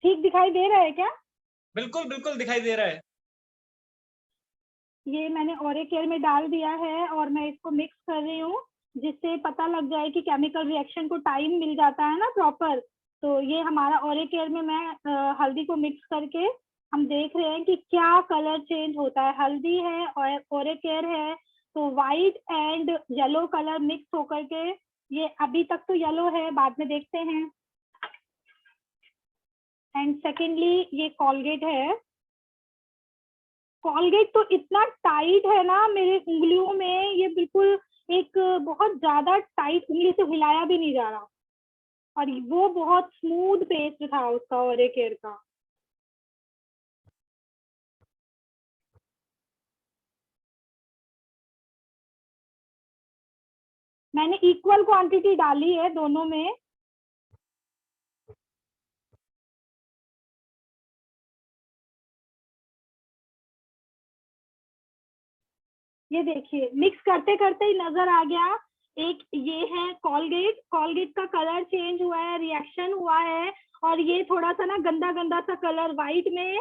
ठीक दिखाई दे रहा है क्या? बिल्कुल बिल्कुल दिखाई दे रहा है। ये मैंने ओरेकेयर में डाल दिया है और मैं इसको मिक्स कर रही हूँ, जिससे पता लग जाए कि केमिकल रिएक्शन को टाइम मिल जाता है ना प्रॉपर। तो ये हमारा ओरेकेयर में मैं हल्दी को मिक्स करके हम देख रहे हैं कि क्या कलर चेंज होता है। हल्दी है और ओरेकेयर है, तो white and yellow colour mix होकर के, ये अभी तक तो येलो है, बाद में देखते हैं। एंड सेकेंडली ये कॉलगेट है। कॉलगेट तो इतना टाइट है ना मेरे उंगलियों में, ये बिल्कुल एक बहुत ज्यादा टाइट, उंगली से हिलाया भी नहीं जा रहा। और वो बहुत स्मूथ पेस्ट था उसका ओरेकेयर का। मैंने इक्वल क्वांटिटी डाली है दोनों में। ये देखिए मिक्स करते करते ही नजर आ गया। एक ये है कॉलगेट, कॉलगेट का कलर चेंज हुआ है, रिएक्शन हुआ है। और ये थोड़ा सा ना गंदा गंदा सा कलर, व्हाइट में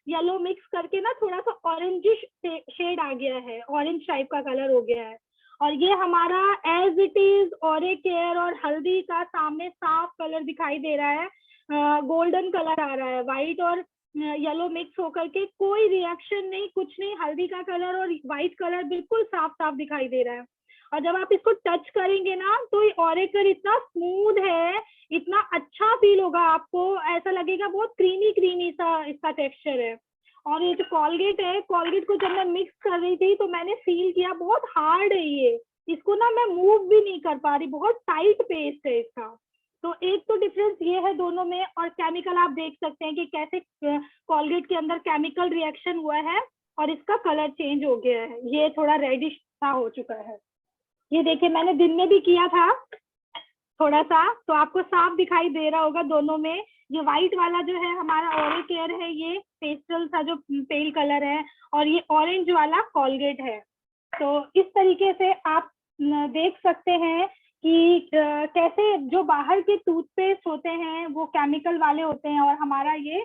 येलो मिक्स करके ना थोड़ा सा ऑरेंजिश शेड आ गया है, ऑरेंज टाइप का कलर हो गया है। और ये हमारा एज इट इज ओरेकेयर और हल्दी का सामने साफ कलर दिखाई दे रहा है। गोल्डन कलर आ रहा है, व्हाइट और येलो मिक्स होकर के, कोई रिएक्शन नहीं, कुछ नहीं। हल्दी का कलर और व्हाइट कलर बिल्कुल साफ साफ दिखाई दे रहा है। और जब आप इसको टच करेंगे ना तो ये ओरेकल इतना स्मूथ है, इतना अच्छा फील होगा आपको, ऐसा लगेगा बहुत क्रीमी क्रीमी सा इसका टेक्सचर है। और ये जो कॉलगेट है, कॉलगेट को जब मैं मिक्स कर रही थी तो मैंने फील किया बहुत हार्ड है ये, इसको ना मैं मूव भी नहीं कर पा रही, बहुत टाइट पेस्ट है इसका। तो एक तो डिफरेंस ये है दोनों में। और केमिकल आप देख सकते हैं कि कैसे कॉलगेट के अंदर केमिकल रिएक्शन हुआ है और इसका कलर चेंज हो गया है, ये थोड़ा रेडिश सा हो चुका है। ये देखिए मैंने दिन में भी किया था थोड़ा सा, तो आपको साफ दिखाई दे रहा होगा दोनों में। ये व्हाइट वाला जो है हमारा ओरेकेयर है, ये पेस्टल सा जो पेल कलर है, और ये ऑरेंज वाला कॉलगेट है। तो इस तरीके से आप देख सकते हैं कि कैसे जो बाहर के टूथपेस्ट होते हैं वो केमिकल वाले होते हैं, और हमारा ये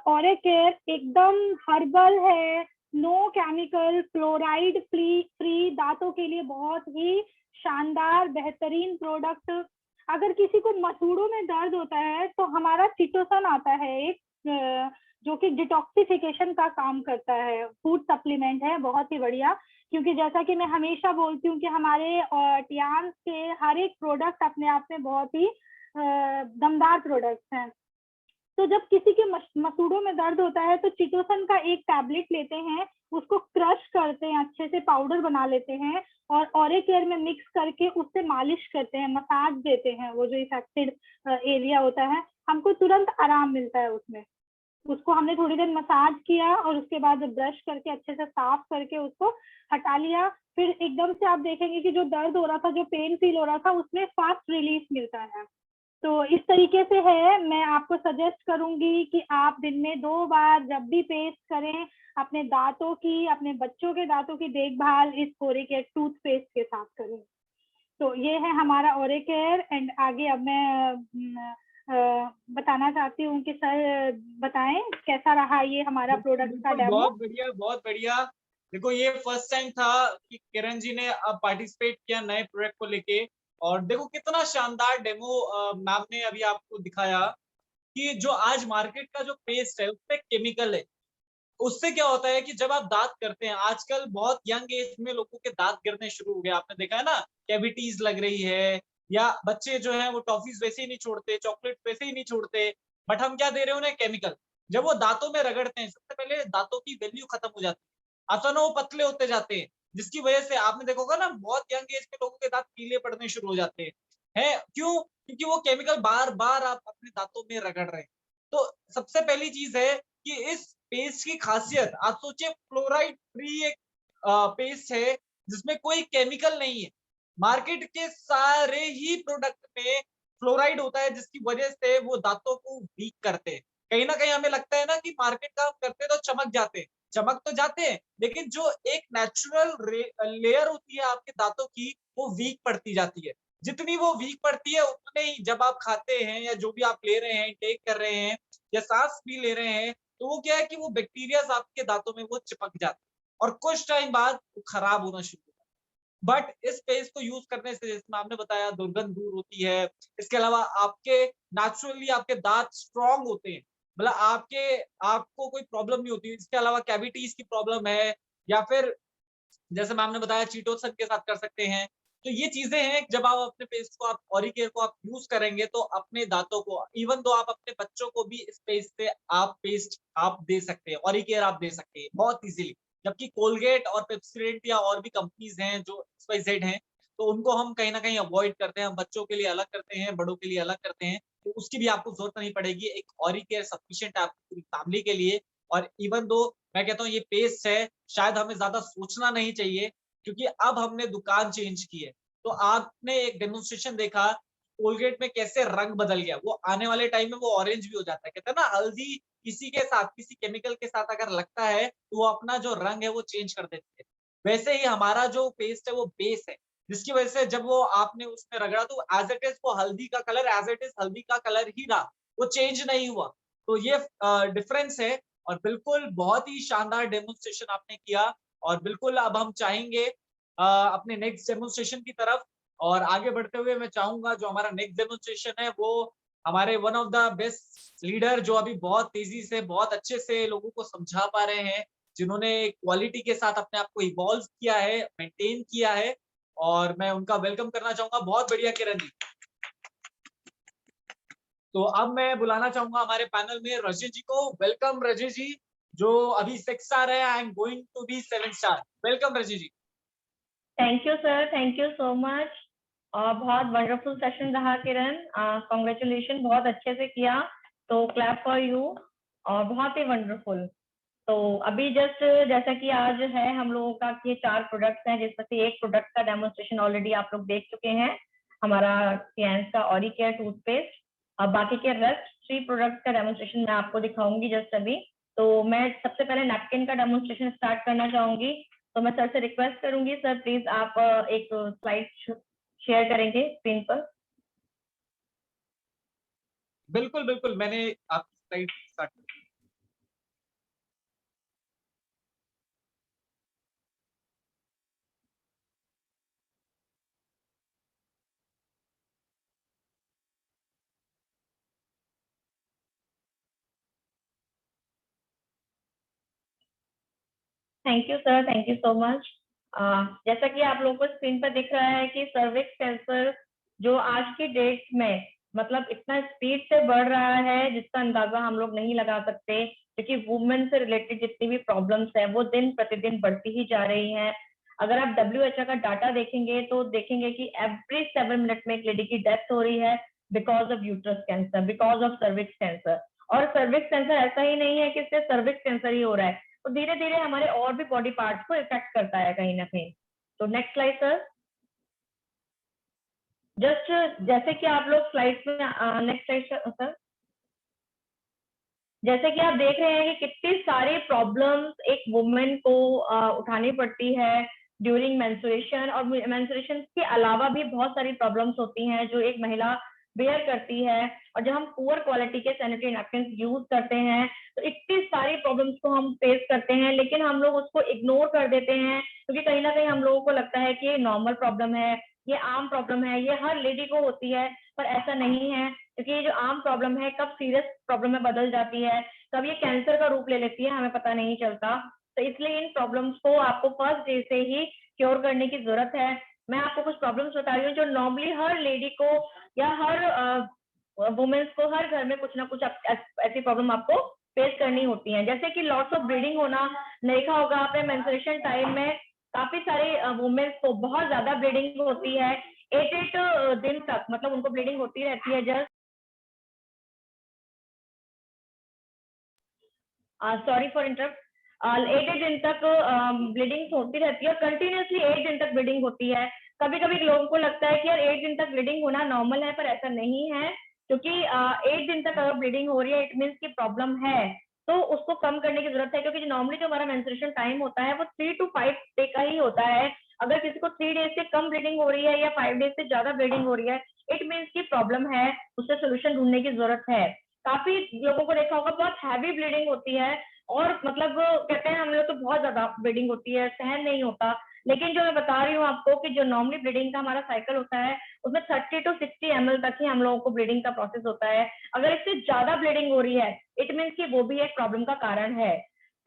ओरेकेयर एकदम हर्बल है, नो केमिकल, फ्लोराइड फ्री, दांतों के लिए बहुत ही शानदार बेहतरीन प्रोडक्ट। अगर किसी को मसूड़ों में दर्द होता है तो हमारा चिटोसन आता है एक, जो कि डिटॉक्सिफिकेशन का काम करता है, फूड सप्लीमेंट है, बहुत ही बढ़िया। क्योंकि जैसा कि मैं हमेशा बोलती हूँ कि हमारे टियान्स के हर एक प्रोडक्ट अपने आप में बहुत ही दमदार प्रोडक्ट्स हैं। तो जब किसी के मसूड़ों में दर्द होता है तो चिटोसन का एक टैबलेट लेते हैं, उसको क्रश करते हैं, अच्छे से पाउडर बना लेते हैं, और ओरेकेयर में मिक्स करके उससे मालिश करते हैं, मसाज देते हैं। वो जो इफेक्टेड एरिया होता है, हमको तुरंत आराम मिलता है उसमें। उसको हमने थोड़ी देर मसाज किया और उसके बाद ब्रश करके अच्छे से साफ करके उसको हटा लिया, फिर एकदम से आप देखेंगे कि जो दर्द हो रहा था, जो पेन फील हो रहा था, उसमें फास्ट रिलीफ मिलता है। तो इस तरीके से है। मैं आपको सजेस्ट करूंगी कि आप दिन में 2 बार जब भी पेस्ट करें, अपने दांतों की, अपने बच्चों के दांतों की देखभाल इस ओरेकेयर टूथपेस्ट के साथ करें। तो ये है हमारा ओरेकेयर। एंड आगे अब मैं बताना चाहती हूँ कि सर बताएं कैसा रहा ये हमारा प्रोडक्ट का डेमो। बहुत बढ़िया बहुत बढ़िया। देखो ये फर्स्ट टाइम था कि किरण जी ने अब पार्टिसिपेट किया नए प्रोडक्ट को लेके, और देखो कितना शानदार डेमो मैम ने अभी आपको दिखाया कि जो आज मार्केट का जो पेस्ट है उसमें केमिकल है। उससे क्या होता है कि जब आप दांत करते हैं, आजकल बहुत यंग एज में लोगों के दांत गिरने शुरू हो गए, आपने देखा है ना, कैविटीज लग रही है, या बच्चे जो हैं वो टॉफीज वैसे ही नहीं छोड़ते, चॉकलेट वैसे ही नहीं छोड़ते, बट हम क्या दे रहे हैं उन्हें, केमिकल। जब वो दांतों में रगड़ते हैं, सबसे पहले दांतों की वैल्यू खत्म हो जाती है, अचानक वो पतले होते जाते हैं, जिसकी वजह से आपने देखा होगा ना, बहुत यंग एज के लोगों के दांत पीले पड़ने शुरू हो जाते हैं। है क्यों? क्योंकि वो केमिकल बार बार आप अपने दांतों में रगड़ रहे हैं। तो सबसे पहली चीज है कि इस पेस्ट की खासियत, आप सोचिए फ्लोराइड फ्री एक पेस्ट है जिसमें कोई केमिकल नहीं है। मार्केट के सारे ही प्रोडक्ट में फ्लोराइड होता है, जिसकी वजह से वो दांतों को वीक करते हैं। कहीं ना कहीं हमें लगता है ना कि मार्केट का करते तो चमक जाते हैं, चमक तो जाते हैं, लेकिन जो एक नेचुरल लेयर होती है आपके दांतों की, वो वीक पड़ती जाती है। जितनी वो वीक पड़ती है उतने ही जब आप खाते हैं या जो भी आप ले रहे हैं, टेक कर रहे हैं, या सांस भी ले रहे हैं, तो वो क्या है कि वो बैक्टीरिया आपके दांतों में वो चिपक जाते हैं और कुछ टाइम बाद वो खराब होना शुरू होता है। बट इस पेस्ट को यूज करने से, जैसे आपने बताया, दुर्गंध दूर होती है। इसके अलावा आपके नेचुरली आपके दांत स्ट्रांग होते हैं, मतलब आपको कोई प्रॉब्लम नहीं होती। इसके अलावा कैविटीज की प्रॉब्लम है, या फिर जैसे मैम ने बताया चीटोसन के साथ कर सकते हैं। तो ये चीजें हैं, जब आप अपने पेस्ट को, आप ऑरिकेयर को आप यूज करेंगे तो अपने दांतों को, इवन दो आप अपने बच्चों को भी इस पेस्ट से आप पेस्ट आप दे सकते हैं, ऑरिकेयर आप दे सकते हैं बहुत इजीली। जबकि कोलगेट और पेप्सोडेंट या और भी कंपनीज हैं जो XYZ हैं, तो उनको हम कहीं ना कहीं अवॉइड करते हैं। हम बच्चों के लिए अलग करते हैं, बड़ों के लिए अलग करते हैं, तो उसकी भी आपको जरूरत नहीं पड़ेगी। एक ऑरिकेयर सफिशिएंट है आपकी पूरी फैमिली के लिए। और इवन दो मैं कहता हूँ ये पेस्ट है, शायद हमें ज्यादा सोचना नहीं चाहिए, क्योंकि अब हमने दुकान चेंज की है। तो आपने एक डेमोन्स्ट्रेशन देखा कोलगेट में कैसे रंग बदल गया, वो आने वाले टाइम में वो ऑरेंज भी हो जाता है। कहते हैं ना, हल्दी किसी के साथ, किसी केमिकल के साथ अगर लगता है तो वो अपना जो रंग है वो चेंज कर देती है। वैसे ही हमारा जो पेस्ट है वो बेस है, जिसकी वजह से जब वो आपने उसमें रगड़ा तो एज इट इज वो हल्दी का कलर एज इट इज हल्दी का कलर ही रहा, वो चेंज नहीं हुआ। तो ये डिफरेंस है। और बिल्कुल बहुत ही शानदार डेमोन्स्ट्रेशन आपने किया। और बिल्कुल अब हम चाहेंगे अपने नेक्स्ट डेमोन्स्ट्रेशन की तरफ। और आगे बढ़ते हुए मैं चाहूंगा जो हमारा नेक्स्ट डेमोन्स्ट्रेशन है वो हमारे one of the best leader, जो अभी बहुत तेजी से बहुत अच्छे से लोगों को समझा पा रहे हैं, जिन्होंने क्वालिटी के साथ अपने आप को इवॉल्व किया है, मेंटेन किया है। और मैं उनका वेलकम करना चाहूंगा। बहुत बढ़िया किरण जी। तो अब मैं बुलाना चाहूंगा हमारे पैनल में रजनी जी को। वेलकम रजनी जी, जो अभी 6 स्टार है, I am going to be 7 star. Welcome Rajni ji. Thank you sir, thank you so much. और बहुत वंडरफुल सेशन रहा किरण, कॉन्ग्रेचुलेशन, बहुत अच्छे से किया, तो क्लैप फॉर यू। और बहुत ही वंडरफुल। तो अभी जस्ट जैसा कि आज है हम लोगों का कि 4 प्रोडक्ट्स हैं, जिसमें से एक प्रोडक्ट का डेमोन्स्ट्रेशन ऑलरेडी आप लोग देख चुके हैं, हमारा सियांस का ऑरिकेयर टूथपेस्ट। अब बाकी के रेस्ट 3 प्रोडक्ट्स का डेमोन्स्ट्रेशन मैं आपको दिखाऊंगी जस्ट अभी। तो मैं सबसे पहले नैपकिन का डेमोन्स्ट्रेशन स्टार्ट करना चाहूंगी। तो मैं सर से रिक्वेस्ट करूंगी, सर प्लीज आप एक स्लाइड शेयर करेंगे स्क्रीन पर। बिल्कुल बिल्कुल, मैंने आपकी स्लाइड स्टार्ट कर दी। Thank you sir, thank you so much. जैसा कि आप लोगों को स्क्रीन पर दिख रहा है कि सर्विक्स कैंसर जो आज की डेट में मतलब इतना स्पीड से बढ़ रहा है जिसका अंदाजा हम लोग नहीं लगा सकते, क्योंकि वुमेन से रिलेटेड जितनी भी प्रॉब्लम्स है वो दिन प्रतिदिन बढ़ती ही जा रही हैं। अगर आप WHO का डाटा देखेंगे तो देखेंगे कि एवरी 7 मिनट में एक लेडी की डेथ हो रही है because of uterus cancer, because of cervix cancer. और सर्विक्स कैंसर ऐसा ही नहीं है कि सिर्फ सर्विक्स कैंसर ही हो रहा है, तो धीरे धीरे हमारे और भी बॉडी पार्ट्स को इफेक्ट करता है कहीं ना कहीं। तो नेक्स्ट स्लाइड सर। जस्ट जैसे कि आप लोग स्लाइड्स में, नेक्स्ट स्लाइड सर। जैसे कि आप देख रहे हैं कि कितनी सारी प्रॉब्लम्स एक वुमेन को उठानी पड़ती है ड्यूरिंग मेंस्ट्रुएशन, और मेंस्ट्रुएशन के अलावा भी बहुत सारी प्रॉब्लम्स होती हैं जो एक महिला बेयर करती है। और जब हम पुअर क्वालिटी के सैनिटरी नैपकिन यूज करते हैं तो इतनी सारी प्रॉब्लम्स को हम फेस करते हैं, लेकिन हम लोग उसको इग्नोर कर देते हैं, क्योंकि कहीं ना कहीं हम लोगों को लगता है कि ये नॉर्मल प्रॉब्लम है, ये आम प्रॉब्लम है, ये हर लेडी को होती है। पर ऐसा नहीं है, क्योंकि ये जो आम प्रॉब्लम है कब सीरियस प्रॉब्लम में बदल जाती है, कब ये कैंसर का रूप ले लेती है, हमें पता नहीं चलता। तो इसलिए इन प्रॉब्लम्स को आपको फर्स्ट डे से ही क्योर करने की जरूरत है। मैं आपको कुछ प्रॉब्लम्स बता रही हूँ जो नॉर्मली हर लेडी को या हर वुमेन्स को हर घर में कुछ ना कुछ ऐसी प्रॉब्लम आपको फेस करनी होती है। जैसे कि लॉट्स ऑफ ब्लीडिंग होना, देखा होगा आपने मेंस्ट्रुएशन टाइम में काफी सारे वुमेन्स को बहुत ज्यादा ब्लीडिंग होती है, 8 दिन तक, मतलब उनको ब्लीडिंग होती रहती है। जस्ट सॉरी फॉर इंटरप्ट, 8 दिन तक ब्लीडिंग होती रहती है, और कंटिन्यूसली 8 दिन तक ब्लीडिंग होती है। कभी कभी लोगों को लगता है कि यार 8 दिन तक ब्लीडिंग होना नॉर्मल है, पर ऐसा नहीं है, क्योंकि 8 दिन तक अगर ब्लीडिंग हो रही है इट मीन्स की प्रॉब्लम है, तो उसको कम करने की जरूरत है। क्योंकि नॉर्मली जो हमारा मेंस्ट्रुएशन टाइम होता है वो 3 to 5 डे का ही होता है। अगर किसी को 3 डेज से कम ब्लीडिंग हो रही है या 5 डेज से ज्यादा ब्लीडिंग हो रही है, इट मीन्स की प्रॉब्लम है, उससे सोल्यूशन ढूंढने की जरूरत है। काफी लोगों को देखा होगा बहुत हैवी ब्लीडिंग होती है, और मतलब कहते हैं हम लोग तो बहुत ज्यादा ब्लीडिंग होती है, सहन नहीं होता। लेकिन जो मैं बता रही हूँ आपको कि जो नॉर्मली ब्लीडिंग का हमारा साइकिल होता है उसमें 30 to 60 ml तक ही हम लोगों को ब्लीडिंग का प्रोसेस होता है। अगर इससे ज्यादा ब्लीडिंग हो रही है इट मीन्स कि वो भी एक प्रॉब्लम का कारण है।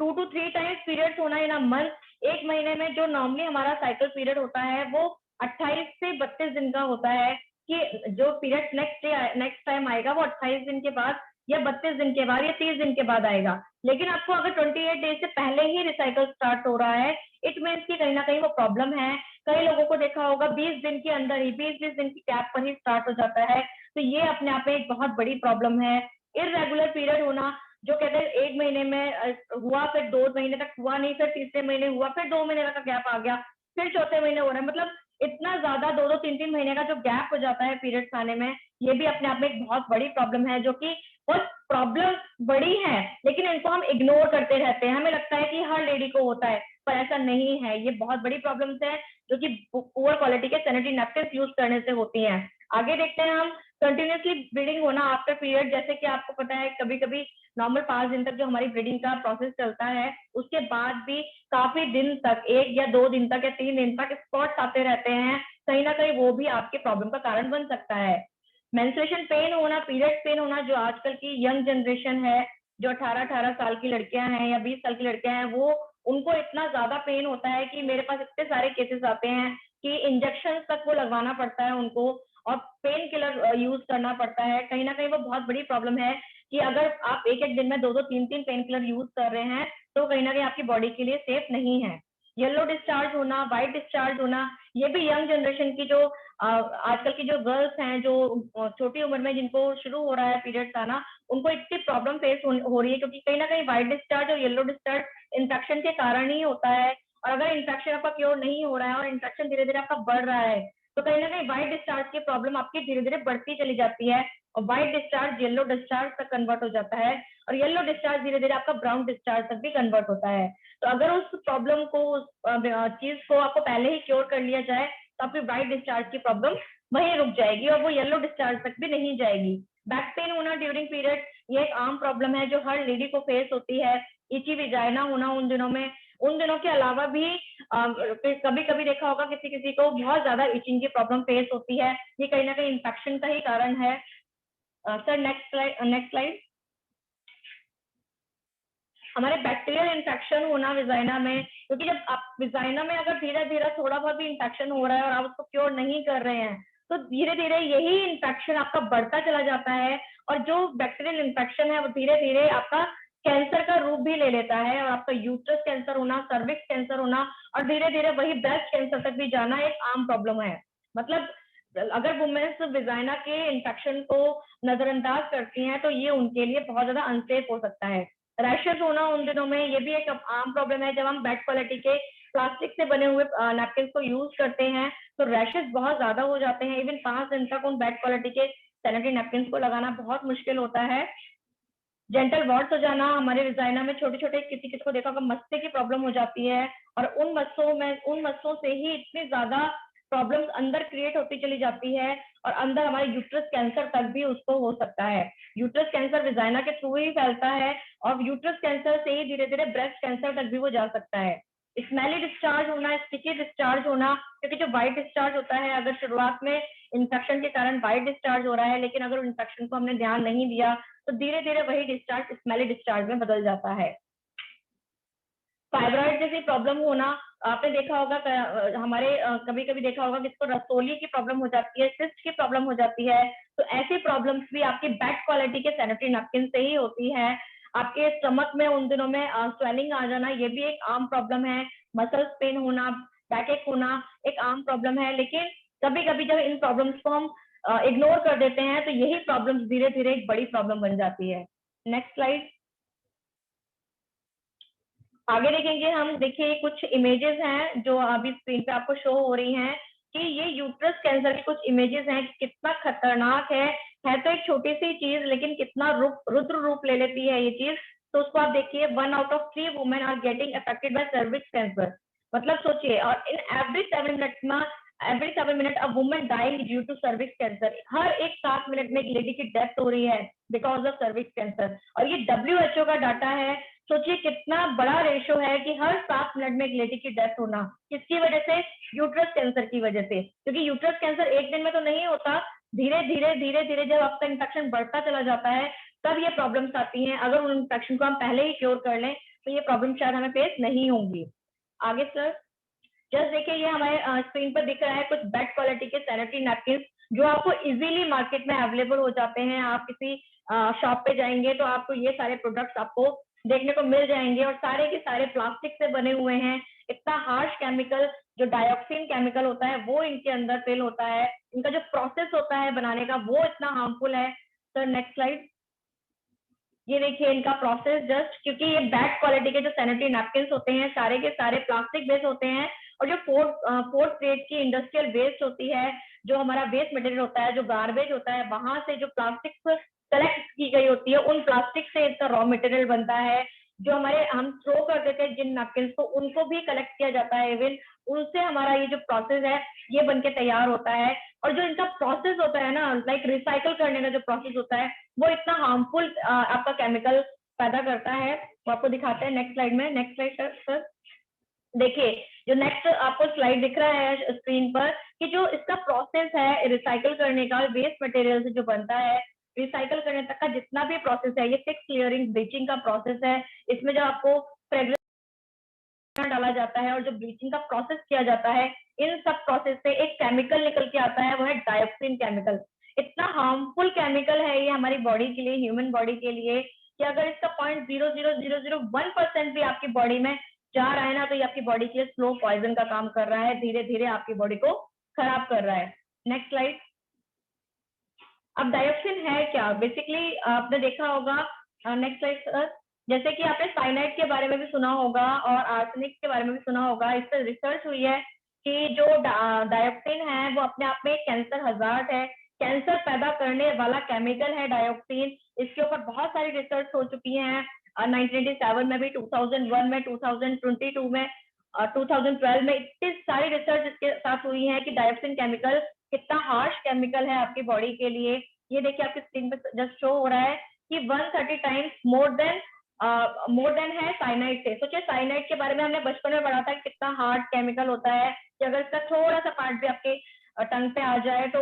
2 to 3 टाइम्स पीरियड्स होना इन अ मंथ, एक महीने में जो नॉर्मली हमारा साइकिल पीरियड होता है वो 28 से 32 दिन का होता है, कि जो पीरियड नेक्स्ट टाइम आएगा वो 28 दिन के बाद या 32 दिन के बाद या 30 दिन के बाद आएगा। लेकिन आपको अगर 28 डेज से पहले ही रिसाइकल स्टार्ट हो रहा है इट मीन्स कि कहीं ना कहीं वो प्रॉब्लम है। कई लोगों को देखा होगा 20 दिन के अंदर ही 20-20 दिन की गैप पर ही स्टार्ट हो जाता है, तो ये अपने आप में एक बहुत बड़ी प्रॉब्लम है। इररेगुलर पीरियड होना, जो कहते हैं एक महीने में हुआ, फिर 2 महीने तक हुआ नहीं, फिर तीसरे महीने हुआ, फिर 2 महीने का गैप आ गया, फिर चौथे महीने हो रहा है, मतलब इतना ज्यादा 2-2 3-3 महीने का जो गैप हो जाता है पीरियड्स आने में, ये भी अपने आप में एक बहुत बड़ी प्रॉब्लम है, जो कि बहुत प्रॉब्लम बड़ी है लेकिन इनको हम इग्नोर करते रहते हैं। हमें लगता है कि हर लेडी को होता है, पर ऐसा नहीं है। ये बहुत बड़ी प्रॉब्लम्स है जो कि पुअर क्वालिटी के सैनिटरी नैपकिन्स यूज करने से होती हैं। आगे देखते हैं हम कंटिन्यूसली ब्लीडिंग होना आफ्टर पीरियड। जैसे कि आपको पता है कभी कभी नॉर्मल 5 दिन तक जो हमारी ब्लीडिंग का प्रोसेस चलता है उसके बाद भी काफी दिन तक, 1 या 2 दिन तक या 3 दिन तक स्पॉट्स आते रहते हैं, कहीं ना कहीं वो भी आपके प्रॉब्लम का कारण बन सकता है। मेंस्ट्रुएशन पेन होना, पीरियड पेन होना, जो आजकल की यंग जनरेशन है, जो 18-18 साल की लड़कियां हैं या 20 साल की लड़कियां हैं, वो उनको इतना ज्यादा पेन होता है कि मेरे पास इतने सारे केसेस आते हैं कि इंजेक्शन तक वो लगवाना पड़ता है उनको और पेन किलर यूज करना पड़ता है। कहीं ना कहीं वो बहुत बड़ी प्रॉब्लम है कि अगर आप एक एक दिन में 2-2 3-3 पेन किलर यूज कर रहे हैं तो कहीं ना कहीं आपकी बॉडी के लिए सेफ नहीं है। येलो डिस्चार्ज होना, व्हाइट डिस्चार्ज होना, ये भी यंग जनरेशन की जो आजकल की जो गर्ल्स हैं जो छोटी उम्र में जिनको शुरू हो रहा है पीरियड्स आना, उनको इतनी प्रॉब्लम फेस हो रही है क्योंकि कहीं ना कहीं व्हाइट डिस्चार्ज और येलो डिस्चार्ज इन्फेक्शन के कारण ही होता है। और अगर इन्फेक्शन आपका क्योर नहीं हो रहा है और इन्फेक्शन धीरे धीरे आपका बढ़ रहा है तो कहीं ना कहीं व्हाइट डिस्चार्ज की प्रॉब्लम आपकी धीरे धीरे बढ़ती चली जाती है और व्हाइट डिस्चार्ज येलो डिस्चार्ज तक कन्वर्ट हो जाता है और येलो डिस्चार्ज धीरे धीरे आपका ब्राउन डिस्चार्ज तक भी कन्वर्ट होता है। तो अगर उस प्रॉब्लम को, उस चीज को आपको पहले ही क्योर कर लिया जाए तो आपकी व्हाइट डिस्चार्ज की प्रॉब्लम वहीं रुक जाएगी और वो येलो डिस्चार्ज तक भी नहीं जाएगी। बैक पेन होना ड्यूरिंग पीरियड, ये एक आम प्रॉब्लम है जो हर लेडी को फेस होती है। इची विजाइना होना उन दिनों में, उन दिनों के अलावा भी कभी कभी देखा होगा किसी किसी को बहुत ज्यादा इचिंग की प्रॉब्लम फेस होती है, ये कहीं ना कहीं इन्फेक्शन का ही कारण है। Sir next slide. हमारे बैक्टीरियल इन्फेक्शन होना विजाइना में, क्योंकि जब आप विजाइना में अगर धीरे धीरे थोड़ा बहुत भी इन्फेक्शन हो रहा है और आप उसको क्योर नहीं कर रहे हैं तो धीरे धीरे यही इन्फेक्शन आपका बढ़ता चला जाता है और जो बैक्टीरियल इन्फेक्शन है वो धीरे धीरे आपका कैंसर का रूप भी ले लेता है और आपका यूट्रस कैंसर होना, सर्विक्स कैंसर होना और धीरे धीरे वही ब्रेस्ट कैंसर तक भी जाना एक आम प्रॉब्लम है। मतलब अगर वुमेन्स विजाइना के इन्फेक्शन को नजरअंदाज करती हैं तो ये उनके लिए बहुत ज्यादा अनसेफ हो सकता है। रैशेस होना उन दिनों में, ये भी एक आम प्रॉब्लम है। जब हम बैड क्वालिटी के प्लास्टिक से बने हुए नैपकिन को यूज करते हैं तो रैशेस बहुत ज्यादा हो जाते हैं। इवन 5 दिन तक उन बैड क्वालिटी के सैनिटरी नैपकिन को लगाना बहुत मुश्किल होता है। जेंटल वॉर्ड्स हो जाना, हमारे विजाइना में छोटे छोटे किसी किसी को देखा होगा मस्से की प्रॉब्लम हो जाती है और उन मस्सों से ही इतनी ज्यादा प्रॉब्लम्स अंदर क्रिएट होती चली जाती है और अंदर हमारे यूट्रस कैंसर तक भी उसको हो सकता है। यूट्रस कैंसर विजाइना के थ्रू ही फैलता है और यूट्रस कैंसर से ही धीरे धीरे ब्रेस्ट कैंसर तक भी वो जा सकता है। स्मेली डिस्चार्ज होना, स्टिकी डिस्चार्ज होना, क्योंकि जो व्हाइट डिस्चार्ज होता है अगर शुरुआत में इन्फेक्शन के कारण व्हाइट डिस्चार्ज हो रहा है लेकिन अगर इन्फेक्शन को हमने ध्यान नहीं दिया तो धीरे धीरे वही डिस्चार्ज स्मेली डिस्चार्ज में बदल जाता है। फाइब्रॉइड जैसी प्रॉब्लम होना, आपने देखा होगा हमारे कभी कभी देखा होगा किसको रसोली की प्रॉब्लम हो जाती है, सिस्ट की प्रॉब्लम हो जाती है, तो ऐसी प्रॉब्लम्स भी आपकी बैड क्वालिटी के सैनिटरी नैपकिन से ही होती है। आपके स्टमक में उन दिनों में स्वेलिंग आ जाना, ये भी एक आम प्रॉब्लम है। मसल्स पेन होना, बैकएक होना एक आम प्रॉब्लम है, लेकिन कभी कभी जब इन प्रॉब्लम्स को हम इग्नोर कर देते हैं तो यही प्रॉब्लम्स धीरे धीरे एक बड़ी प्रॉब्लम बन जाती है। Next slide. आगे देखेंगे हम, देखिए कुछ इमेजेस हैं जो अभी स्क्रीन पे आपको शो हो रही हैं कि ये यूट्रस कैंसर की कुछ इमेजेस हैं कि कितना खतरनाक है तो एक छोटी सी चीज लेकिन कितना रुद्र रूप ले लेती है ये चीज। तो उसको आप देखिए, 1 out of 3 women are getting affected by cervix cancer. मतलब सोचिए, और इन एवरी 7 मिनट्स में every 7 minute a woman dying due to cervix cancer. हर एक 7 मिनट में एक लेडी की डेथ हो रही है बिकॉज ऑफ सर्विक्स कैंसर। और ये WHO का डाटा है। सोचिए कितना बड़ा रेशो है कि हर 7 मिनट में एक लेडी की डेथ होना। किसकी वजह से? यूट्रस कैंसर की वजह से। क्योंकि यूट्रस कैंसर एक दिन में तो नहीं होता, धीरे धीरे जब आपका इन्फेक्शन बढ़ता चला जाता है तब ये प्रॉब्लम्स आती हैं। अगर उन इन्फेक्शन को हम पहले ही क्योर कर लें तो ये प्रॉब्लम शायद हमें फेस नहीं होंगी। आगे सर, जस्ट देखिए ये हमारे स्क्रीन पर दिख रहा है कुछ बेड क्वालिटी के सैनिटरी नैपकिन जो आपको इजीली मार्केट में अवेलेबल हो जाते हैं। आप किसी शॉप पे जाएंगे तो आपको ये सारे प्रोडक्ट्स आपको देखने को मिल जाएंगे और सारे के सारे प्लास्टिक से बने हुए हैं। इतना हार्श केमिकल जो डाइऑक्सिन केमिकल होता है वो इनके अंदर फिल होता है। इनका जो प्रोसेस होता है बनाने का वो इतना हार्मफुल है। Sir next slide. ये देखिए इनका प्रोसेस जस्ट, क्योंकि ये बैड क्वालिटी के जो सैनिटरी नैपकिन होते हैं सारे के सारे प्लास्टिक बेस्ड होते हैं। और जो फोर्थ ग्रेड की इंडस्ट्रियल वेस्ट होती है, जो हमारा वेस्ट मटेरियल होता है, जो गार्बेज होता है, वहां से जो प्लास्टिक कलेक्ट की गई होती है उन प्लास्टिक से इसका रॉ मटेरियल बनता है। जो हमारे हम थ्रो कर देते हैं जिन नैपकिन को उनको भी कलेक्ट किया जाता है। इवन उनसे हमारा ये जो प्रोसेस है ये बन के तैयार होता है। और जो इनका प्रोसेस होता है ना, लाइक रिसाइकल करने का जो प्रोसेस होता है वो इतना हार्मफुल आपका केमिकल पैदा करता है। वो आपको दिखाते हैं नेक्स्ट स्लाइड में। Next slide sir. देखिए जो नेक्स्ट आपको स्लाइड दिख रहा है स्क्रीन पर कि जो इसका प्रोसेस है रिसाइकल करने का, वेस्ट मटेरियल से जो बनता है रिसाइकल करने तक का जितना भी प्रोसेस है, ये 6 लेयरिंग ब्लीचिंग का प्रोसेस है। इसमें जो आपको फ्रेग्रेंस डाला जाता है और जो ब्लीचिंग का प्रोसेस किया जाता है, इन सब प्रोसेस से एक केमिकल निकल के आता है, वो है डाइऑक्सिन केमिकल। इतना हार्मफुल केमिकल है ये हमारी बॉडी के लिए, ह्यूमन बॉडी के लिए, कि अगर इसका 0.00001% भी आपकी बॉडी में जा रहा है ना तो ये आपकी बॉडी के लिए स्लो पॉइजन का काम कर रहा है, धीरे धीरे आपकी बॉडी को खराब कर रहा है। Next slide. अब डाइऑक्सिन है क्या? बेसिकली आपने देखा होगा, नेक्स्ट स्लाइड सर। जैसे कि आपने साइनाइड के बारे में भी सुना होगा और आर्सेनिक के बारे में भी सुना होगा। इस पर रिसर्च हुई है कि जो डाइऑक्सिन है वो अपने आप में कैंसर हजार्ड है, कैंसर पैदा करने वाला केमिकल है डाइऑक्सिन। इसके ऊपर बहुत सारी रिसर्च हो चुकी है, 1987 में भी, 2001 में, 2022 में, 2012 में इतनी सारी रिसर्च इसके साथ हुई है कि डाइऑक्सिन केमिकल कितना हार्श केमिकल है आपकी बॉडी के लिए। ये देखिए आपकी स्क्रीन पे जस्ट शो हो रहा है कि 130 टाइम्स मोर देन है साइनाइड से। सोचिए साइनाइड के बारे में हमने बचपन में पढ़ा था कि कितना हार्ड केमिकल होता है कि अगर इसका थोड़ा सा पार्ट भी आपके टंग पे आ जाए तो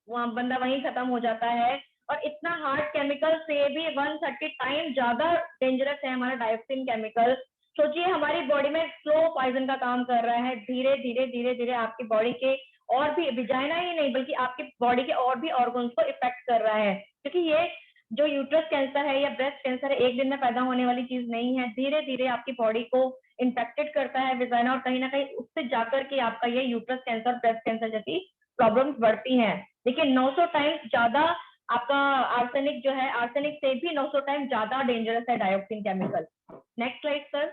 वहां बंदा वहीं खत्म हो जाता है। और इतना हार्ड केमिकल से भी 130 टाइम ज्यादा डेंजरस है हमारा डाइऑक्सिन केमिकल। सोचिए हमारी बॉडी में स्लो पॉइजन का काम कर रहा है, धीरे धीरे आपकी बॉडी के और भी, विजाइना ही नहीं बल्कि आपकी बॉडी के और भी ऑर्गन्स को इफेक्ट कर रहा है। क्योंकि ये जो यूट्रस कैंसर है या ब्रेस्ट कैंसर है एक दिन में पैदा होने वाली चीज नहीं है, धीरे धीरे आपकी बॉडी को इन्फेक्टेड करता है विजाइना, और कहीं ना कहीं उससे जाकर के आपका ये यूट्रस कैंसर, ब्रेस्ट कैंसर जैसी प्रॉब्लम्स बढ़ती हैं। देखिए 900 टाइम्स ज्यादा आपका आर्सेनिक जो है, आर्सेनिक से भी 900 टाइम्स ज्यादा डेंजरस है dioxin chemical. Next slide sir.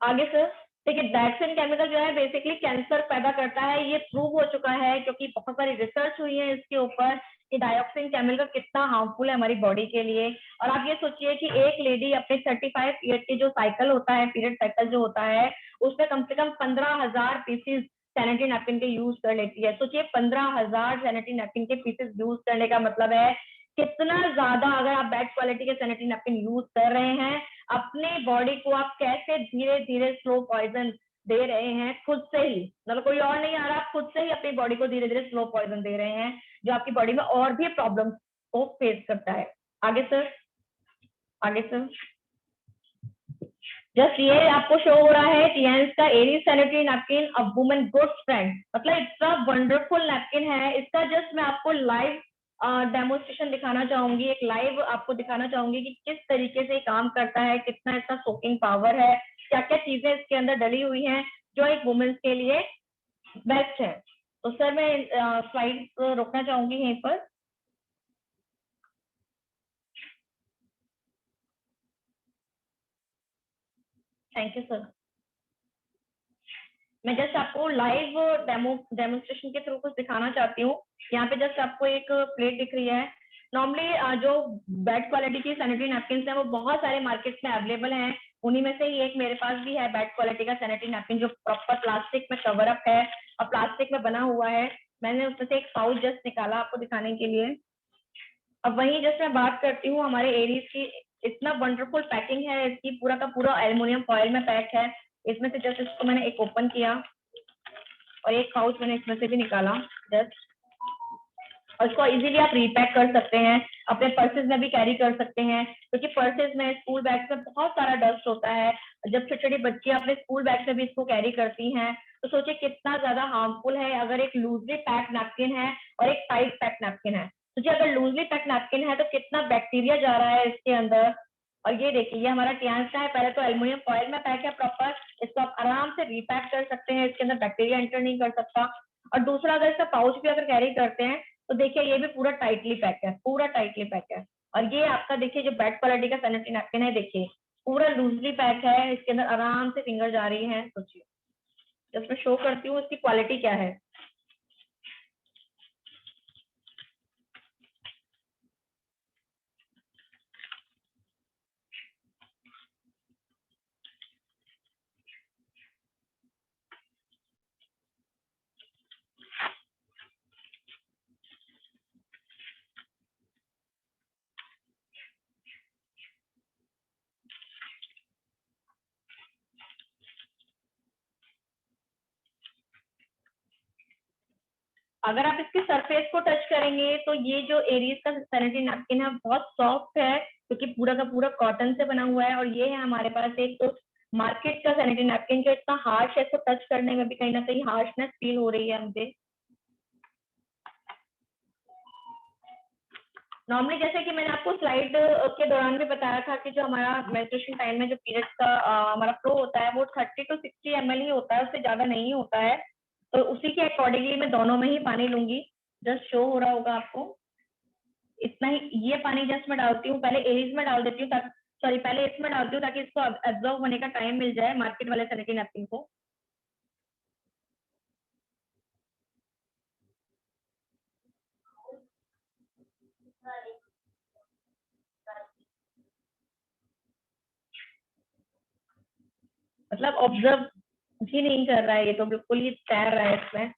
आगे सर। देखिए डाइऑक्सिन केमिकल जो है बेसिकली कैंसर पैदा करता है, ये प्रूव हो चुका है क्योंकि बहुत सारी रिसर्च हुई है इसके ऊपर कि डाइऑक्सिन केमिकल कितना हार्मफुल है हमारी बॉडी के लिए। और आप ये सोचिए कि एक लेडी अपने 35 ईयर के जो साइकिल होता है, पीरियड साइकिल जो होता है, उसमें कम से कम 15,000 पीसेस सैनिटरी नैपकिन के यूज कर लेती है। सोचिए 15,000 सैनिटरी नैपकिन के पीसेस यूज करने का मतलब है कितना ज्यादा। अगर आप बैड क्वालिटी के सैनिटरी नैपकिन यूज कर रहे हैं, अपने बॉडी को आप कैसे धीरे धीरे स्लो पॉइजन दे रहे हैं खुद से ही, मतलब कोई और नहीं आ रहा, आप खुद से ही अपनी बॉडी को धीरे धीरे स्लो पॉइजन दे रहे हैं जो आपकी बॉडी में और भी प्रॉब्लम को फेस करता है। आगे सर। आगे सर। जस्ट ये आपको शो हो रहा है टिएंस का Airy sanitary napkin, a woman good friend. मतलब इतना वंडरफुल नैपकिन है। इसका जस्ट मैं आपको लाइव डेमोन्स्ट्रेशन दिखाना चाहूंगी, एक लाइव आपको दिखाना चाहूंगी कि किस तरीके से काम करता है, कितना इसका सोकिंग पावर है, क्या क्या चीजें इसके अंदर डली हुई हैं जो एक वुमेन्स के लिए बेस्ट है। तो सर मैं स्लाइड रोकना चाहूंगी यहीं पर। Thank you sir. मैं जस्ट आपको लाइव डेमोन्स्ट्रेशन के थ्रू कुछ दिखाना चाहती हूँ। यहाँ पे जस्ट आपको एक प्लेट दिख रही है। नॉर्मली जो बैड क्वालिटी की सैनिटरी नैपकिन है वो बहुत सारे मार्केट में अवेलेबल हैं, उन्हीं में से ही एक मेरे पास भी है बैड क्वालिटी का सैनिटरी नैपकिन जो प्रॉपर प्लास्टिक में कवर अप है। और प्लास्टिक में बना हुआ है। मैंने उसमें से एक पाउच जस्ट निकाला आपको दिखाने के लिए। अब वही जस्ट मैं बात करती हूँ हमारे एरीज की, इतना वंडरफुल पैकिंग है इसकी, पूरा का पूरा एल्युमिनियम फॉइल में पैक है। इसमें से जस्ट इसको मैंने एक ओपन किया और एक पाउच मैंने इसमें से भी निकाला जस्ट, और इसको इजीली आप रीपैक कर सकते हैं, अपने पर्सेज में भी कैरी कर सकते हैं, क्योंकि पर्सेज में, स्कूल बैग्स में बहुत सारा डस्ट होता है। जब छोटी छोटी बच्चियां अपने स्कूल बैग में भी इसको कैरी करती हैं, तो सोचिए कितना ज्यादा हार्मफुल है अगर एक लूजली पैक नैपकिन है और एक टाइट पैक नैपकिन है। सोचिए अगर लूजली पैक नैपकिन है तो कितना बैक्टीरिया जा रहा है इसके अंदर। और ये देखिए ये हमारा टियान्स का है, पहले तो एल्युमिनियम फॉइल में पैक है प्रॉपर, इसको आप आराम से रीपैक कर सकते हैं, इसके अंदर बैक्टीरिया एंटर नहीं कर सकता। और दूसरा अगर इसका पाउच भी अगर कैरी करते हैं तो देखिए ये भी पूरा टाइटली पैक है, पूरा टाइटली पैक है। और ये आपका देखिए जो बेड क्वालिटी का सैनिटरी नैपकिन है, देखिए पूरा लूजली पैक है, इसके अंदर आराम से फिंगर जा रही है। सोचिए, जस्ट मैं शो करती हूँ इसकी क्वालिटी क्या है। अगर आप इसके सरफेस को टच करेंगे तो ये जो एरीज का सैनिटरी नैपकिन है बहुत सॉफ्ट है, क्योंकि पूरा का पूरा कॉटन से बना हुआ है। और ये है हमारे पास एक तो मार्केट का सैनिटरी नैपकिन जो इतना हार्श है, इसको टच करने में भी कहीं ना कहीं हार्शनेस फील हो रही है मुझे। नॉर्मली जैसे कि मैंने आपको स्लाइड के दौरान भी बताया था कि जो हमारा मेंस्ट्रुएशन टाइम में जो पीरियड्स का हमारा फ्लो होता है वो 30 to 60 ml ही होता है, उससे ज्यादा नहीं होता है। तो उसी के अकॉर्डिंगली मैं दोनों में ही पानी लूंगी। जस्ट शो हो रहा होगा आपको, इतना ही ये पानी जस्ट मैं डालती हूँ, पहले एरीज में डाल देती हूँ, सॉरी पहले इसमें डालती हूँ ताकि इसको एब्जॉर्ब होने का टाइम मिल जाए मार्केट वाले सैनिटरी नैपकिन को। मतलब ऑब्जर्व भी नहीं कर रहा है, ये तो बिल्कुल ही तैर रहा है इसमें।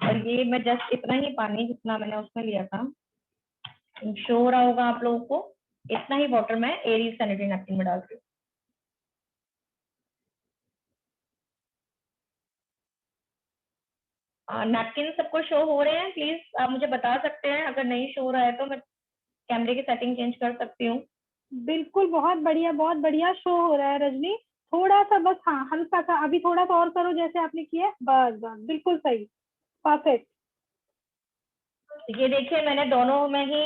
और ये मैं जस्ट इतना ही पानी जितना मैंने उसमें लिया था, शो हो रहा होगा आप लोगों को, इतना ही वाटर मैं एरीज सैनिटरी नैपकिन में डालती हूँ। नैपकिन सबको शो हो रहे हैं? प्लीज आप मुझे बता सकते हैं, अगर नहीं शो हो रहा है तो मैं कैमरे की सेटिंग चेंज कर सकती हूँ। बिल्कुल, बहुत बढ़िया शो हो रहा है रजनी। थोड़ा सा बस, हाँ हल्का सा, अभी थोड़ा सा और करो जैसे आपने किया, बस बस बिल्कुल सही, परफेक्ट। ये देखिए मैंने दोनों में ही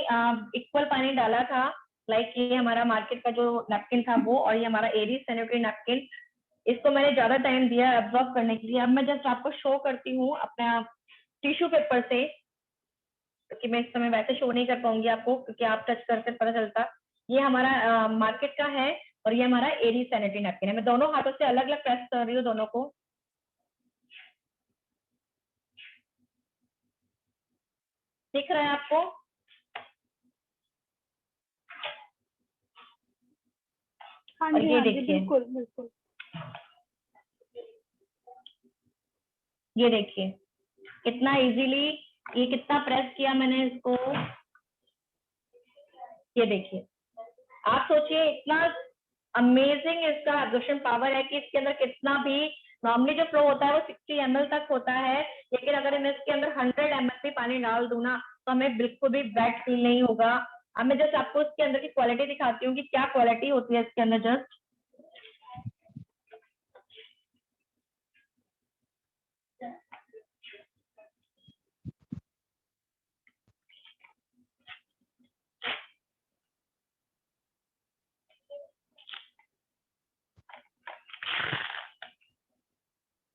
इक्वल पानी डाला था। लाइक ये हमारा मार्केट का जो नैपकिन था वो, और ये हमारा एरीज सैनिटरी नैपकिन, इसको मैंने ज्यादा टाइम दिया एब्जॉर्ब करने के लिए। अब मैं जस्ट आपको शो करती हूँ अपना टिश्यू पेपर से, क्योंकि मैं इस समय वैसे शो नहीं कर पाऊंगी आपको, क्योंकि आप टच करके पता चलता। ये हमारा मार्केट का है और ये हमारा एरीज सैनिटरी नैपकिन है। मैं दोनों हाथों से अलग अलग प्रेस कर रही हूँ दोनों को। दिख रहा है आपको? हाँ और जी, ये हाँ जी, देखिए, बिल्कुल बिल्कुल। ये देखिए कितना इजीली, ये कितना प्रेस किया मैंने इसको, ये देखिए। आप सोचिए इतना अमेजिंग इसका एब्जॉर्प्शन पावर है कि इसके अंदर कितना भी, नॉर्मली जो फ्लो होता है वो 60 ml तक होता है, लेकिन अगर मैं इसके अंदर 100 ml भी पानी डाल दूं ना तो हमें बिल्कुल भी वेट फील नहीं होगा। अब मैं जस्ट आपको इसके अंदर की क्वालिटी दिखाती हूँ कि क्या क्वालिटी होती है इसके अंदर। जस्ट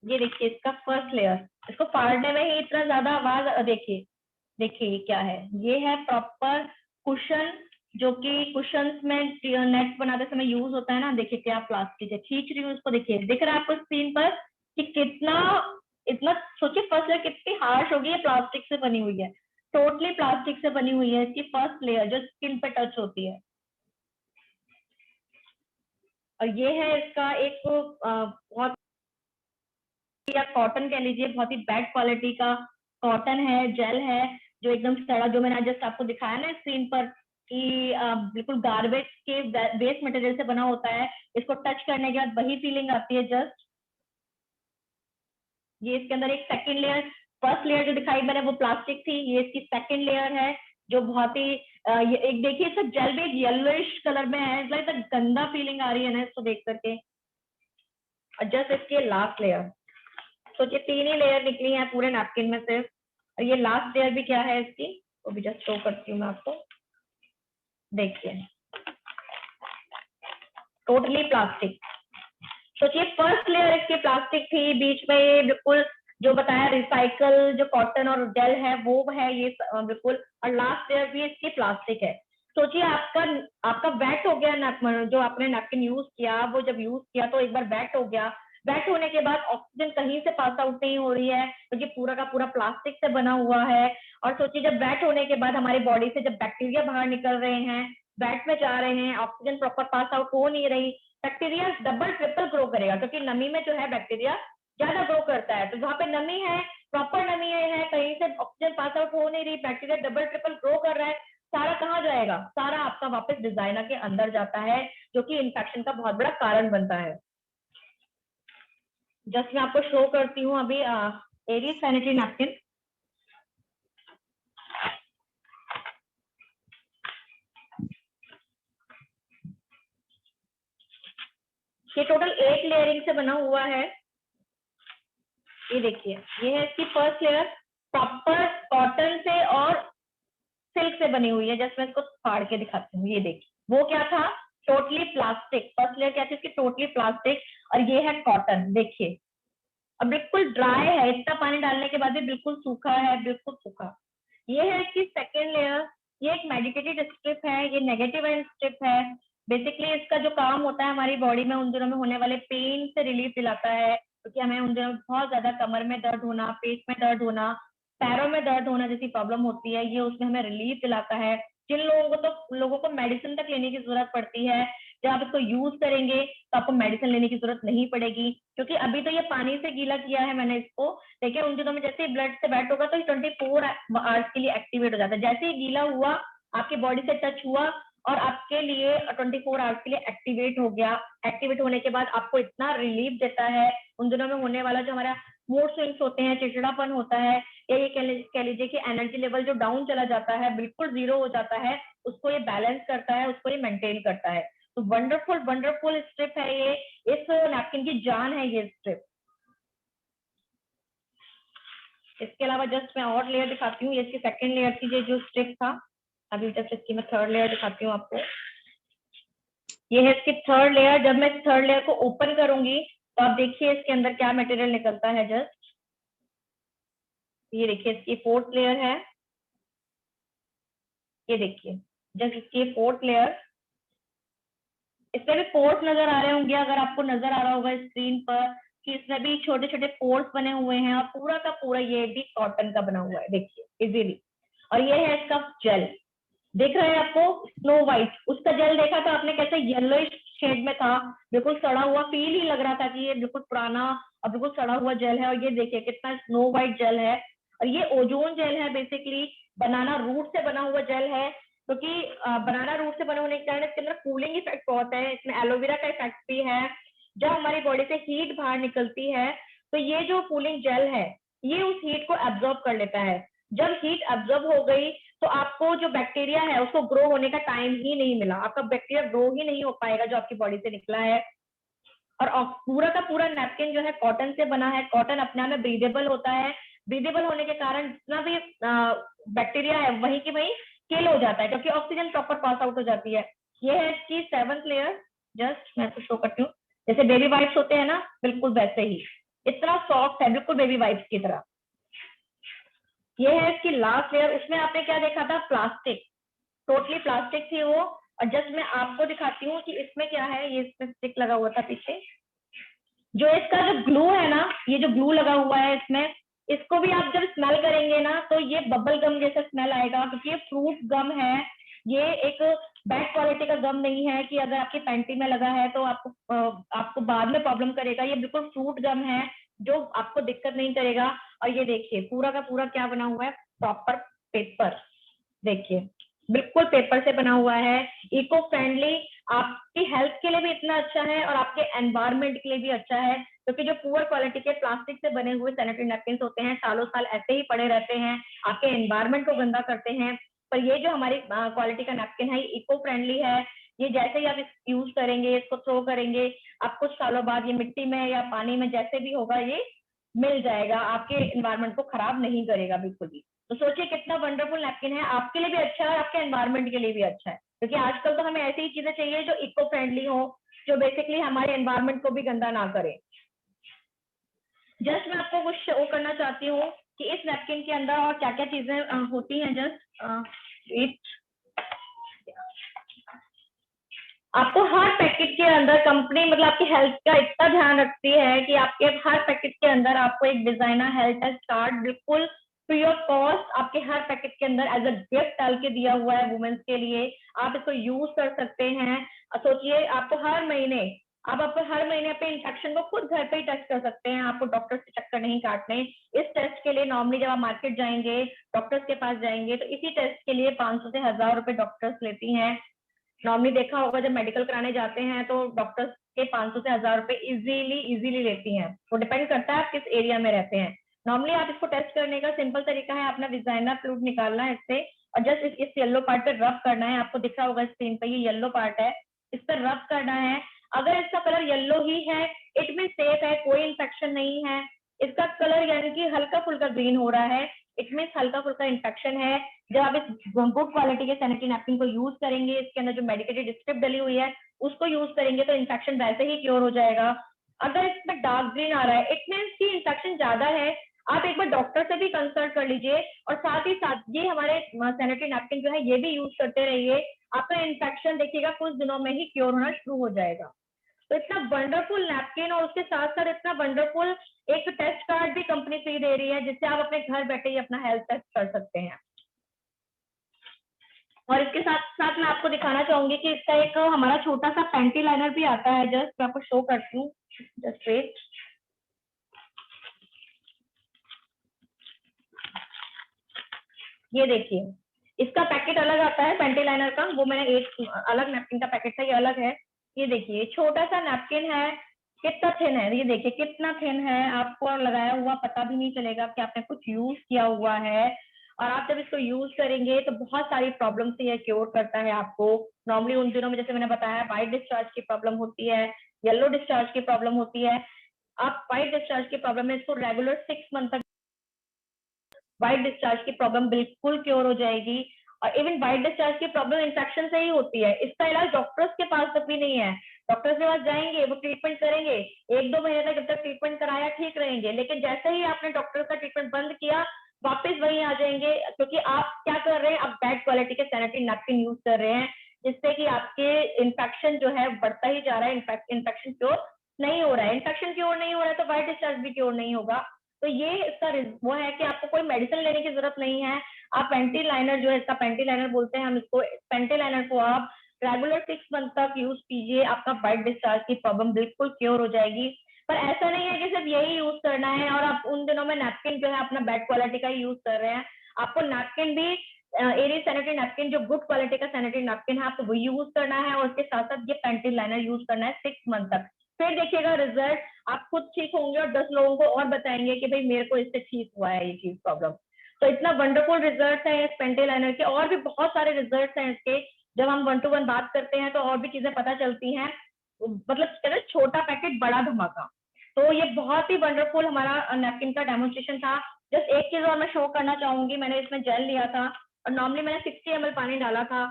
ये देखिए इसका फर्स्ट लेयर, इसको फाड़ने में ही इतना ज्यादा आवाज, देखिए देखिए ये क्या है, ये है प्रॉपर कुशन, जो कि कुशंस में नेट बनाते समय यूज होता है ना। देखिए क्या प्लास्टिक है, खींच रही हूँ उसको, देखिए दिख रहा है आपको स्क्रीन पर कि कितना, इतना सोचिए फर्स्ट लेयर कितनी हार्श होगी, ये प्लास्टिक से बनी हुई है, टोटली प्लास्टिक से बनी हुई है इसकी फर्स्ट लेयर जो स्किन पे टच होती है। और ये है इसका एक बहुत या कॉटन कह लीजिए, बहुत ही बैड क्वालिटी का कॉटन है, जेल है, जो एकदम सड़ा, जो मैंने जस्ट आपको दिखाया ना स्क्रीन पर कि बिल्कुल गार्बेज के वेस्ट मटेरियल से बना होता है। इसको टच करने के बाद वही फीलिंग आती है जस्ट। ये इसके अंदर एक सेकंड लेयर, फर्स्ट लेयर जो दिखाई मैंने वो प्लास्टिक थी, ये इसकी सेकंड लेयर है जो बहुत ही ये एक देखिए इसका जेल भी येलोइश कलर में है, लाइक गंदा फीलिंग आ रही है ना इसको देख करके। और जस्ट इसके लास्ट लेयर, सोचिए 3 ही लेयर निकली है पूरे नैपकिन में सिर्फ। और ये लास्ट लेयर भी क्या है इसकी, वो भी जस्ट शो करती हूँ मैं आपको, देखिए टोटली प्लास्टिक। सोचिए फर्स्ट लेयर इसकी प्लास्टिक थी, बीच में ये बिल्कुल जो बताया रिसाइकल जो कॉटन और जेल है वो है ये बिल्कुल, और लास्ट लेयर भी इसकी प्लास्टिक है। सोचिए आपका वेट हो गया, जो आपने नैपकिन यूज किया, वो जब यूज किया तो एक बार वेट हो गया, वेट होने के बाद ऑक्सीजन कहीं से पास आउट नहीं हो रही है क्योंकि पूरा का पूरा प्लास्टिक से बना हुआ है। और सोचिए जब वेट होने के बाद हमारी बॉडी से जब बैक्टीरिया बाहर निकल रहे हैं, वेट में जा रहे हैं, ऑक्सीजन प्रॉपर पास आउट हो नहीं रही, बैक्टीरिया डबल ट्रिपल ग्रो करेगा क्योंकि नमी में जो है बैक्टीरिया ज्यादा ग्रो करता है। तो जहाँ पे नमी है, प्रॉपर नमी है, कहीं से ऑक्सीजन पास आउट हो नहीं रही, बैक्टीरिया डबल ट्रिपल ग्रो कर रहा है, सारा कहाँ जाएगा, सारा आपका वापस डिजाइनर के अंदर जाता है जो कि इन्फेक्शन का बहुत बड़ा कारण बनता है। जस्ट मैं आपको शो करती हूँ अभी एरिस सैनिटरी नैपकिन। ये टोटल 8 लेयरिंग से बना हुआ है। ये देखिए ये है इसकी फर्स्ट लेयर, प्रॉपर कॉटन से और सिल्क से बनी हुई है। जस्ट मैं इसको फाड़ के दिखाती हूँ, ये देखिए वो क्या था, टोटली प्लास्टिक। फर्स्ट लेयर क्या थी इसकी, टोटली प्लास्टिक, और ये है कॉटन। देखिए अब बिल्कुल ड्राई है, इतना पानी डालने के बाद भी बिल्कुल सूखा है, बिल्कुल सूखा। ये है इसकी सेकेंड लेयर, ये एक मेडिकेटेड स्ट्रिप है, ये नेगेटिव आयन स्ट्रिप है। बेसिकली इसका जो काम होता है हमारी बॉडी में उन दिनों में होने वाले पेन से रिलीफ दिलाता है, क्योंकि हमें उन दिनों बहुत ज्यादा कमर में दर्द होना, पेट में दर्द होना, पैरों में दर्द होना जैसी प्रॉब्लम होती है, ये उसमें हमें रिलीफ दिलाता है। जिन लोगों को मेडिसिन तक लेने की जरूरत पड़ती है, जब आप इसको यूज करेंगे तो आपको मेडिसिन लेने की जरूरत नहीं पड़ेगी, क्योंकि अभी तो ये पानी से गीला किया है मैंने इसको, लेकिन उन दिनों में जैसे ही ब्लड से बैट होगा तो 24 आवर्स के लिए एक्टिवेट हो जाता है। जैसे ही गीला हुआ, आपकी बॉडी से टच हुआ और आपके लिए 24 आवर्स के लिए एक्टिवेट हो गया। एक्टिवेट होने के बाद आपको इतना रिलीफ देता है, उन दिनों में होने वाला जो हमारा मूड स्विंग्स होते हैं, चिड़चिड़ापन होता है, या ये कह लीजिए कि एनर्जी लेवल जो डाउन चला जाता है, बिल्कुल जीरो हो जाता है, उसको ये बैलेंस करता है, उसको ये मेंटेन करता है। तो वंडरफुल वंडरफुल स्ट्रिप है ये, इस नैपकिन की जान है ये स्ट्रिप। इसके अलावा जस्ट मैं और लेयर दिखाती हूँ, ये इसकी सेकंड लेयर की जो स्ट्रिप था, अभी जस्ट इसकी मैं थर्ड लेयर दिखाती हूँ आपको। ये है इसकी थर्ड लेयर। जब मैं थर्ड लेयर को ओपन करूंगी तो आप देखिए इसके अंदर क्या मटेरियल निकलता है। जस्ट ये देखिए इसकी फोर्थ लेयर है, ये देखिए जस्ट इसकी फोर्थ लेयर। इसमें भी पोर्स नजर आ रहे होंगे, अगर आपको नजर आ रहा होगा स्क्रीन पर कि इसमें भी छोटे छोटे पोर्स बने हुए हैं, और पूरा का पूरा ये भी कॉटन का बना हुआ है, देखिए इजीली। और ये है इसका जेल, देख रहे हैं आपको स्नो व्हाइट, उसका जेल देखा था आपने कैसे येलोइश शेड में था, बिल्कुल सड़ा हुआ फील ही लग रहा था कि ये बिल्कुल पुराना और बिल्कुल सड़ा हुआ जेल है। और ये देखिए कितना स्नो व्हाइट जेल है, और ये ओजोन जेल है, बेसिकली बनाना रूट से बना हुआ जेल है, क्योंकि बनाना रूट से बने होने के कारण इसके अंदर कूलिंग इफेक्ट बहुत है, इसमें एलोवेरा का इफेक्ट भी है। जब हमारी बॉडी से हीट बाहर निकलती है तो ये जो कूलिंग जेल है ये उस हीट को एब्जॉर्ब कर लेता है। जब हीट एब्जॉर्ब हो गई तो आपको जो बैक्टीरिया है उसको ग्रो होने का टाइम ही नहीं मिला, आपका बैक्टीरिया ग्रो ही नहीं हो पाएगा जो आपकी बॉडी से निकला है। और पूरा का पूरा नैपकिन जो है कॉटन से बना है, कॉटन अपने आप में ब्रीदेबल होता है, ब्रीदेबल होने के कारण जितना भी बैक्टीरिया है वहीं की वहीं किल हो जाता है, क्योंकि ऑक्सीजन प्रॉपर पास आउट हो जाती है। ये है इसकी सेवंथ लेयर, जस्ट मैं आपको शो करती हूँ, जैसे बेबी वाइप्स होते हैं ना, बिल्कुल वैसे ही, इतना सॉफ्ट है, बिल्कुल बेबी वाइप्स की तरह। ये है इसकी लास्ट लेयर, उसमें आपने क्या देखा था, प्लास्टिक, टोटली प्लास्टिक थी वो। और जस्ट मैं आपको दिखाती हूँ कि इसमें क्या है, ये इसमें स्टिक लगा हुआ था पीछे, जो इसका जो ग्लू है ना, ये जो ग्लू लगा हुआ है इसमें, इसको भी आप जब स्मेल करेंगे ना तो ये बबल गम जैसा स्मेल आएगा, क्योंकि ये फ्रूट गम है, ये एक बैड क्वालिटी का गम नहीं है कि अगर आपकी पैंटी में लगा है तो आपको बाद में प्रॉब्लम करेगा। ये बिल्कुल फ्रूट गम है, जो आपको दिक्कत नहीं करेगा। और ये देखिए पूरा का पूरा क्या बना हुआ है, प्रॉपर पेपर, देखिए बिल्कुल पेपर से बना हुआ है, इको फ्रेंडली, आपकी हेल्थ के लिए भी इतना अच्छा है और आपके एनवायरमेंट के लिए भी अच्छा है, क्योंकि जो पुअर क्वालिटी के प्लास्टिक से बने हुए सैनिटरी नैपकिन होते हैं सालों साल ऐसे ही पड़े रहते हैं, आपके एनवायरमेंट को गंदा करते हैं। पर ये जो हमारी क्वालिटी का नैपकिन है इको फ्रेंडली है, ये जैसे ही आप यूज करेंगे, इसको थ्रो करेंगे, आप कुछ सालों बाद ये मिट्टी में या पानी में जैसे भी होगा ये मिल जाएगा, आपके एनवायरमेंट को खराब नहीं करेगा बिल्कुल भी। तो सोचिए कितना वंडरफुल नैपकिन है, आपके लिए भी अच्छा है, आपके एनवायरमेंट के लिए भी अच्छा है, क्योंकि आजकल तो हमें ऐसी ही चीजें चाहिए जो इको फ्रेंडली हो, जो बेसिकली हमारे एनवायरमेंट को भी गंदा ना करे। जस्ट मैं आपको कुछ शो करना चाहती हूँ कि इस नैपकिन के अंदर और क्या क्या चीजें होती हैं। जस्ट आपको हर पैकेट के अंदर कंपनी मतलब आपकी हेल्थ का इतना ध्यान रखती है कि आपके हर पैकेट के अंदर आपको एक डिजाइनर हेल्थ कार्ड बिल्कुल फ्री ऑफ कॉस्ट आपके हर पैकेट के अंदर एज अ गिफ्ट डाल के दिया हुआ है वुमेन्स के लिए। आप इसको यूज कर सकते हैं। सोचिए आपको हर महीने पे इन्फेक्शन को खुद घर पे ही टेस्ट कर सकते हैं, आपको डॉक्टर से चक्कर नहीं काटने। इस टेस्ट के लिए नॉर्मली जब आप मार्केट जाएंगे, डॉक्टर्स के पास जाएंगे, तो इसी टेस्ट के लिए 500 से 1000 रुपए डॉक्टर्स लेती हैं। नॉर्मली देखा होगा जब मेडिकल कराने जाते हैं तो डॉक्टर्स के 500 से 1000 रुपए इजीली लेती हैं। वो डिपेंड करता है आप किस एरिया में रहते हैं। नॉर्मली आप इसको टेस्ट करने का सिंपल तरीका है, अपना डिजाइनर फ्लूइड निकालना है इससे और जस्ट इस येलो पार्ट पे रब करना है। आपको दिख रहा होगा स्क्रीन पे ये येलो पार्ट है, इस पर रब करना है। अगर इसका कलर येलो ही है इट मीन सेफ है, कोई इन्फेक्शन नहीं है। इसका कलर यानी कि हल्का फुल्का ग्रीन हो रहा है इट मीन हल्का फुल्का इन्फेक्शन है। जब आप इस गुड क्वालिटी के सैनिटरी नैपकिन को यूज करेंगे, इसके अंदर जो मेडिकेटेड स्ट्रिप डली हुई है उसको यूज करेंगे तो इन्फेक्शन वैसे ही क्योर हो जाएगा। अगर इसमें डार्क ग्रीन आ रहा है इट मीन की इन्फेक्शन ज्यादा है, आप एक बार डॉक्टर से भी कंसल्ट कर लीजिए और साथ ही साथ ये हमारे सैनिटरी नैपकिन जो है ये भी यूज करते रहिए। आपका इन्फेक्शन देखिएगा कुछ दिनों में ही क्योर होना शुरू हो जाएगा। तो इतना वंडरफुल नैपकिन और उसके साथ साथ इतना वंडरफुल एक टेस्ट कार्ड भी कंपनी फ्री दे रही है जिससे आप अपने घर बैठे ही अपना हेल्थ टेस्ट कर सकते हैं। और इसके साथ साथ मैं आपको दिखाना चाहूंगी कि इसका एक हमारा छोटा सा पैंटी लाइनर भी आता है। जस्ट मैं आपको शो करती हूँ, जस्ट वेट। ये देखिए इसका पैकेट अलग आता है पैंटी लाइनर का, वो मैंने एक अलग नैपकिन का पैकेट था, ये अलग है। ये देखिए छोटा सा नैपकिन है, कितना थिन है, ये देखिए कितना थिन है, आपको लगाया हुआ पता भी नहीं चलेगा कि आपने कुछ यूज किया हुआ है। और आप जब इसको यूज करेंगे तो बहुत सारी प्रॉब्लम से ये क्योर करता है आपको। नॉर्मली उन दिनों में जैसे मैंने बताया व्हाइट डिस्चार्ज की प्रॉब्लम होती है, येलो डिस्चार्ज की प्रॉब्लम होती है। आप व्हाइट डिस्चार्ज की प्रॉब्लम में इसको रेगुलर 6 मंथ तक व्हाइट डिस्चार्ज की प्रॉब्लम बिल्कुल क्योर हो जाएगी। और इवन व्हाइट डिस्चार्ज की प्रॉब्लम इन्फेक्शन से ही होती है, इसका इलाज डॉक्टर्स के पास तक भी नहीं है। डॉक्टर्स के पास जाएंगे, वो ट्रीटमेंट करेंगे, 1-2 महीने तक जब तक ट्रीटमेंट कराया ठीक रहेंगे, लेकिन जैसे ही आपने डॉक्टर का ट्रीटमेंट बंद किया वापस वही आ जाएंगे, क्योंकि आप क्या कर रहे हैं, आप बैड क्वालिटी के सैनिटरी नैपकिन यूज कर रहे हैं जिससे कि आपके इन्फेक्शन जो है बढ़ता ही जा रहा है। इन्फेक्शन क्योर नहीं हो रहा है, इन्फेक्शन क्योर नहीं हो रहा है तो व्हाइट डिस्चार्ज भी क्योर नहीं होगा। तो ये इसका वो है कि आपको कोई मेडिसिन लेने की जरूरत नहीं है। आप पैंटी लाइनर जो है, इसका पैंटी लाइनर बोलते हैं हम इसको, पैंटी लाइनर को आप रेगुलर 6 मंथ तक यूज कीजिए, आपका व्हाइट डिस्चार्ज की प्रॉब्लम बिल्कुल क्योर हो जाएगी। पर ऐसा नहीं है कि सिर्फ यही यूज करना है और आप उन दिनों में नैपकिन जो है अपना बैड क्वालिटी का यूज कर रहे हैं। आपको नैपकिन भी एरी सैनिटरी नैपकिन जो गुड क्वालिटी का सैनिटरी नैपकिन है आपको वही यूज करना है और उसके साथ साथ ये पैंटी लाइनर यूज करना है 6 मंथ तक। फिर देखिएगा रिजल्ट, आप खुद ठीक होंगे और 10 लोगों को और बताएंगे कि भाई मेरे को इससे ठीक हुआ है ये चीज प्रॉब्लम। तो इतना वंडरफुल रिजल्ट है इस पैंटी लाइनर के, और भी बहुत सारे रिजल्ट हैं इसके। जब हम 1 to 1 बात करते हैं तो और भी चीजें पता चलती हैं। मतलब कहते हैं छोटा पैकेट बड़ा धमाका। तो ये बहुत ही वंडरफुल हमारा नैपकिन का डेमोन्स्ट्रेशन था। जस्ट एक चीज और मैं शो करना चाहूंगी, मैंने इसमें जेल लिया था और नॉर्मली मैंने 60 ml पानी डाला था।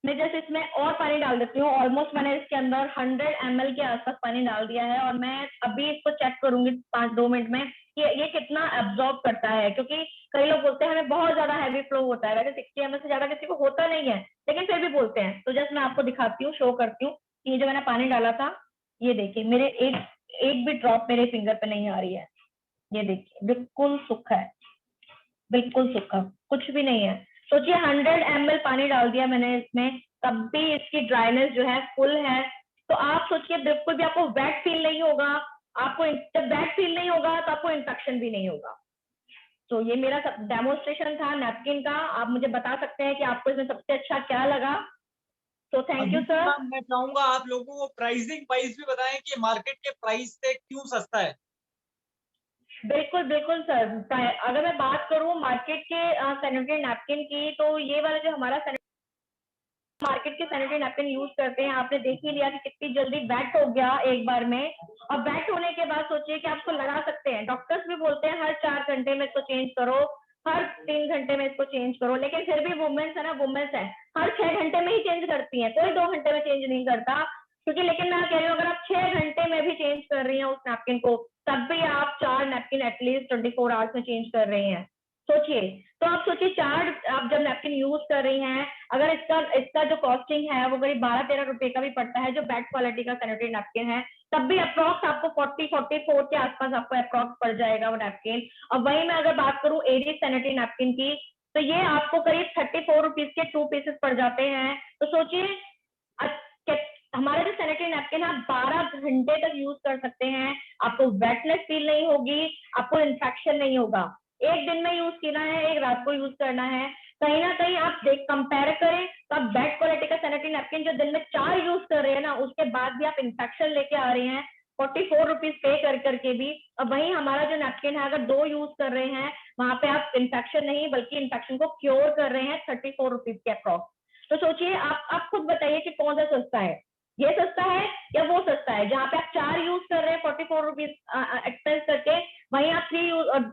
मैं जैसे इसमें और पानी डाल देती हूँ, ऑलमोस्ट मैंने इसके अंदर 100 ml के आसपास पानी डाल दिया है और मैं अभी इसको चेक करूंगी 5-2 मिनट में कि ये कितना एब्जॉर्ब करता है, क्योंकि कई लोग बोलते हैं हमें बहुत ज्यादा हैवी फ्लो होता है, वैसे 60 ml से ज्यादा किसी को होता नहीं है लेकिन फिर भी बोलते हैं। तो जस्ट मैं आपको दिखाती हूँ, शो करती हूँ कि ये जो मैंने पानी डाला था, ये देखिए मेरे एक भी ड्रॉप मेरे फिंगर पे नहीं आ रही है। ये देखिए बिल्कुल सूखा है, बिल्कुल सूखा, कुछ भी नहीं है। सोचिए 100 ml पानी डाल दिया मैंने इसमें, तब भी इसकी ड्राइनेस जो है फुल है। तो आप सोचिए बिल्कुल भी आपको वेट फील नहीं होगा, आपको जब वेट फील नहीं होगा तो आपको इन्फेक्शन भी नहीं होगा। तो ये मेरा डेमोन्स्ट्रेशन था नैपकिन का। आप मुझे बता सकते हैं कि आपको इसमें सबसे अच्छा क्या लगा। तो थैंक यू सर। मैम मैं चाहूंगा आप लोगों को प्राइसिंग वाइज भी बताएं कि मार्केट के प्राइस से क्यों सस्ता है। बिल्कुल बिल्कुल सर। अगर मैं बात करूं मार्केट के सैनिटरी नैपकिन की, तो ये वाला जो हमारा मार्केट के सैनिटरी नैपकिन यूज करते हैं, आपने देख ही लिया कि कितनी जल्दी वेट हो गया एक बार में। और वेट होने के बाद सोचिए कि आपको लगा सकते हैं, डॉक्टर्स भी बोलते हैं हर 4 घंटे में इसको चेंज करो, हर 3 घंटे में इसको चेंज करो, लेकिन फिर भी वुमेन्स है ना, वुमेन्स है हर 6 घंटे में ही चेंज करती हैं, कोई 2 घंटे में चेंज नहीं करता। क्योंकि लेकिन मैं कह रही हूँ अगर आप 6 घंटे में भी चेंज कर रही हैं उस नैपकिन को, तब भी आप 4 नैपकिन एटलीस्ट 24 आवर्स में चेंज कर रही हैं। सोचिए, तो आप सोचिए 4 आप जब नैपकिन यूज कर रही हैं, अगर इसका जो कॉस्टिंग है वो करीब 12-13 रुपए का भी पड़ता है, जो बेड क्वालिटी का सैनिटरी नैपकिन है, तब भी अप्रॉक्स आपको 40-44 के आसपास आपको अप्रॉक्स पड़ जाएगा वो नैपकिन। और वहीं मैं अगर बात करूं एरिस सैनिटरी नैपकिन की, तो ये आपको करीब 34 रुपीज के 2 पीसेस पड़ जाते हैं। तो सोचिए हमारे जो सैनिटरी नैपकिन है आप 12 घंटे तक यूज कर सकते हैं, आपको वेटनेस फील नहीं होगी, आपको इन्फेक्शन नहीं होगा। एक दिन में यूज करना है, एक रात को यूज करना है। कहीं ना कहीं आप कंपेयर करें तो आप बेड क्वालिटी का सैनिटरी नैपकिन जो दिन में 4 यूज कर रहे हैं ना, उसके बाद भी आप इन्फेक्शन लेके आ रहे हैं 44 रुपीज पे कर करके भी। और वहीं हमारा जो नैपकिन है अगर 2 यूज कर रहे हैं, वहां पे आप इन्फेक्शन नहीं बल्कि इन्फेक्शन को क्योर कर रहे हैं 34 रुपीज के अप्रॉक्स। तो सोचिए आप खुद बताइए कि कौन सा सस्ता है, ये सस्ता है या वो सस्ता है? जहाँ पे आप 4 यूज कर रहे हैं 44 रुपीज एक्सपेंस करके, वहीं आप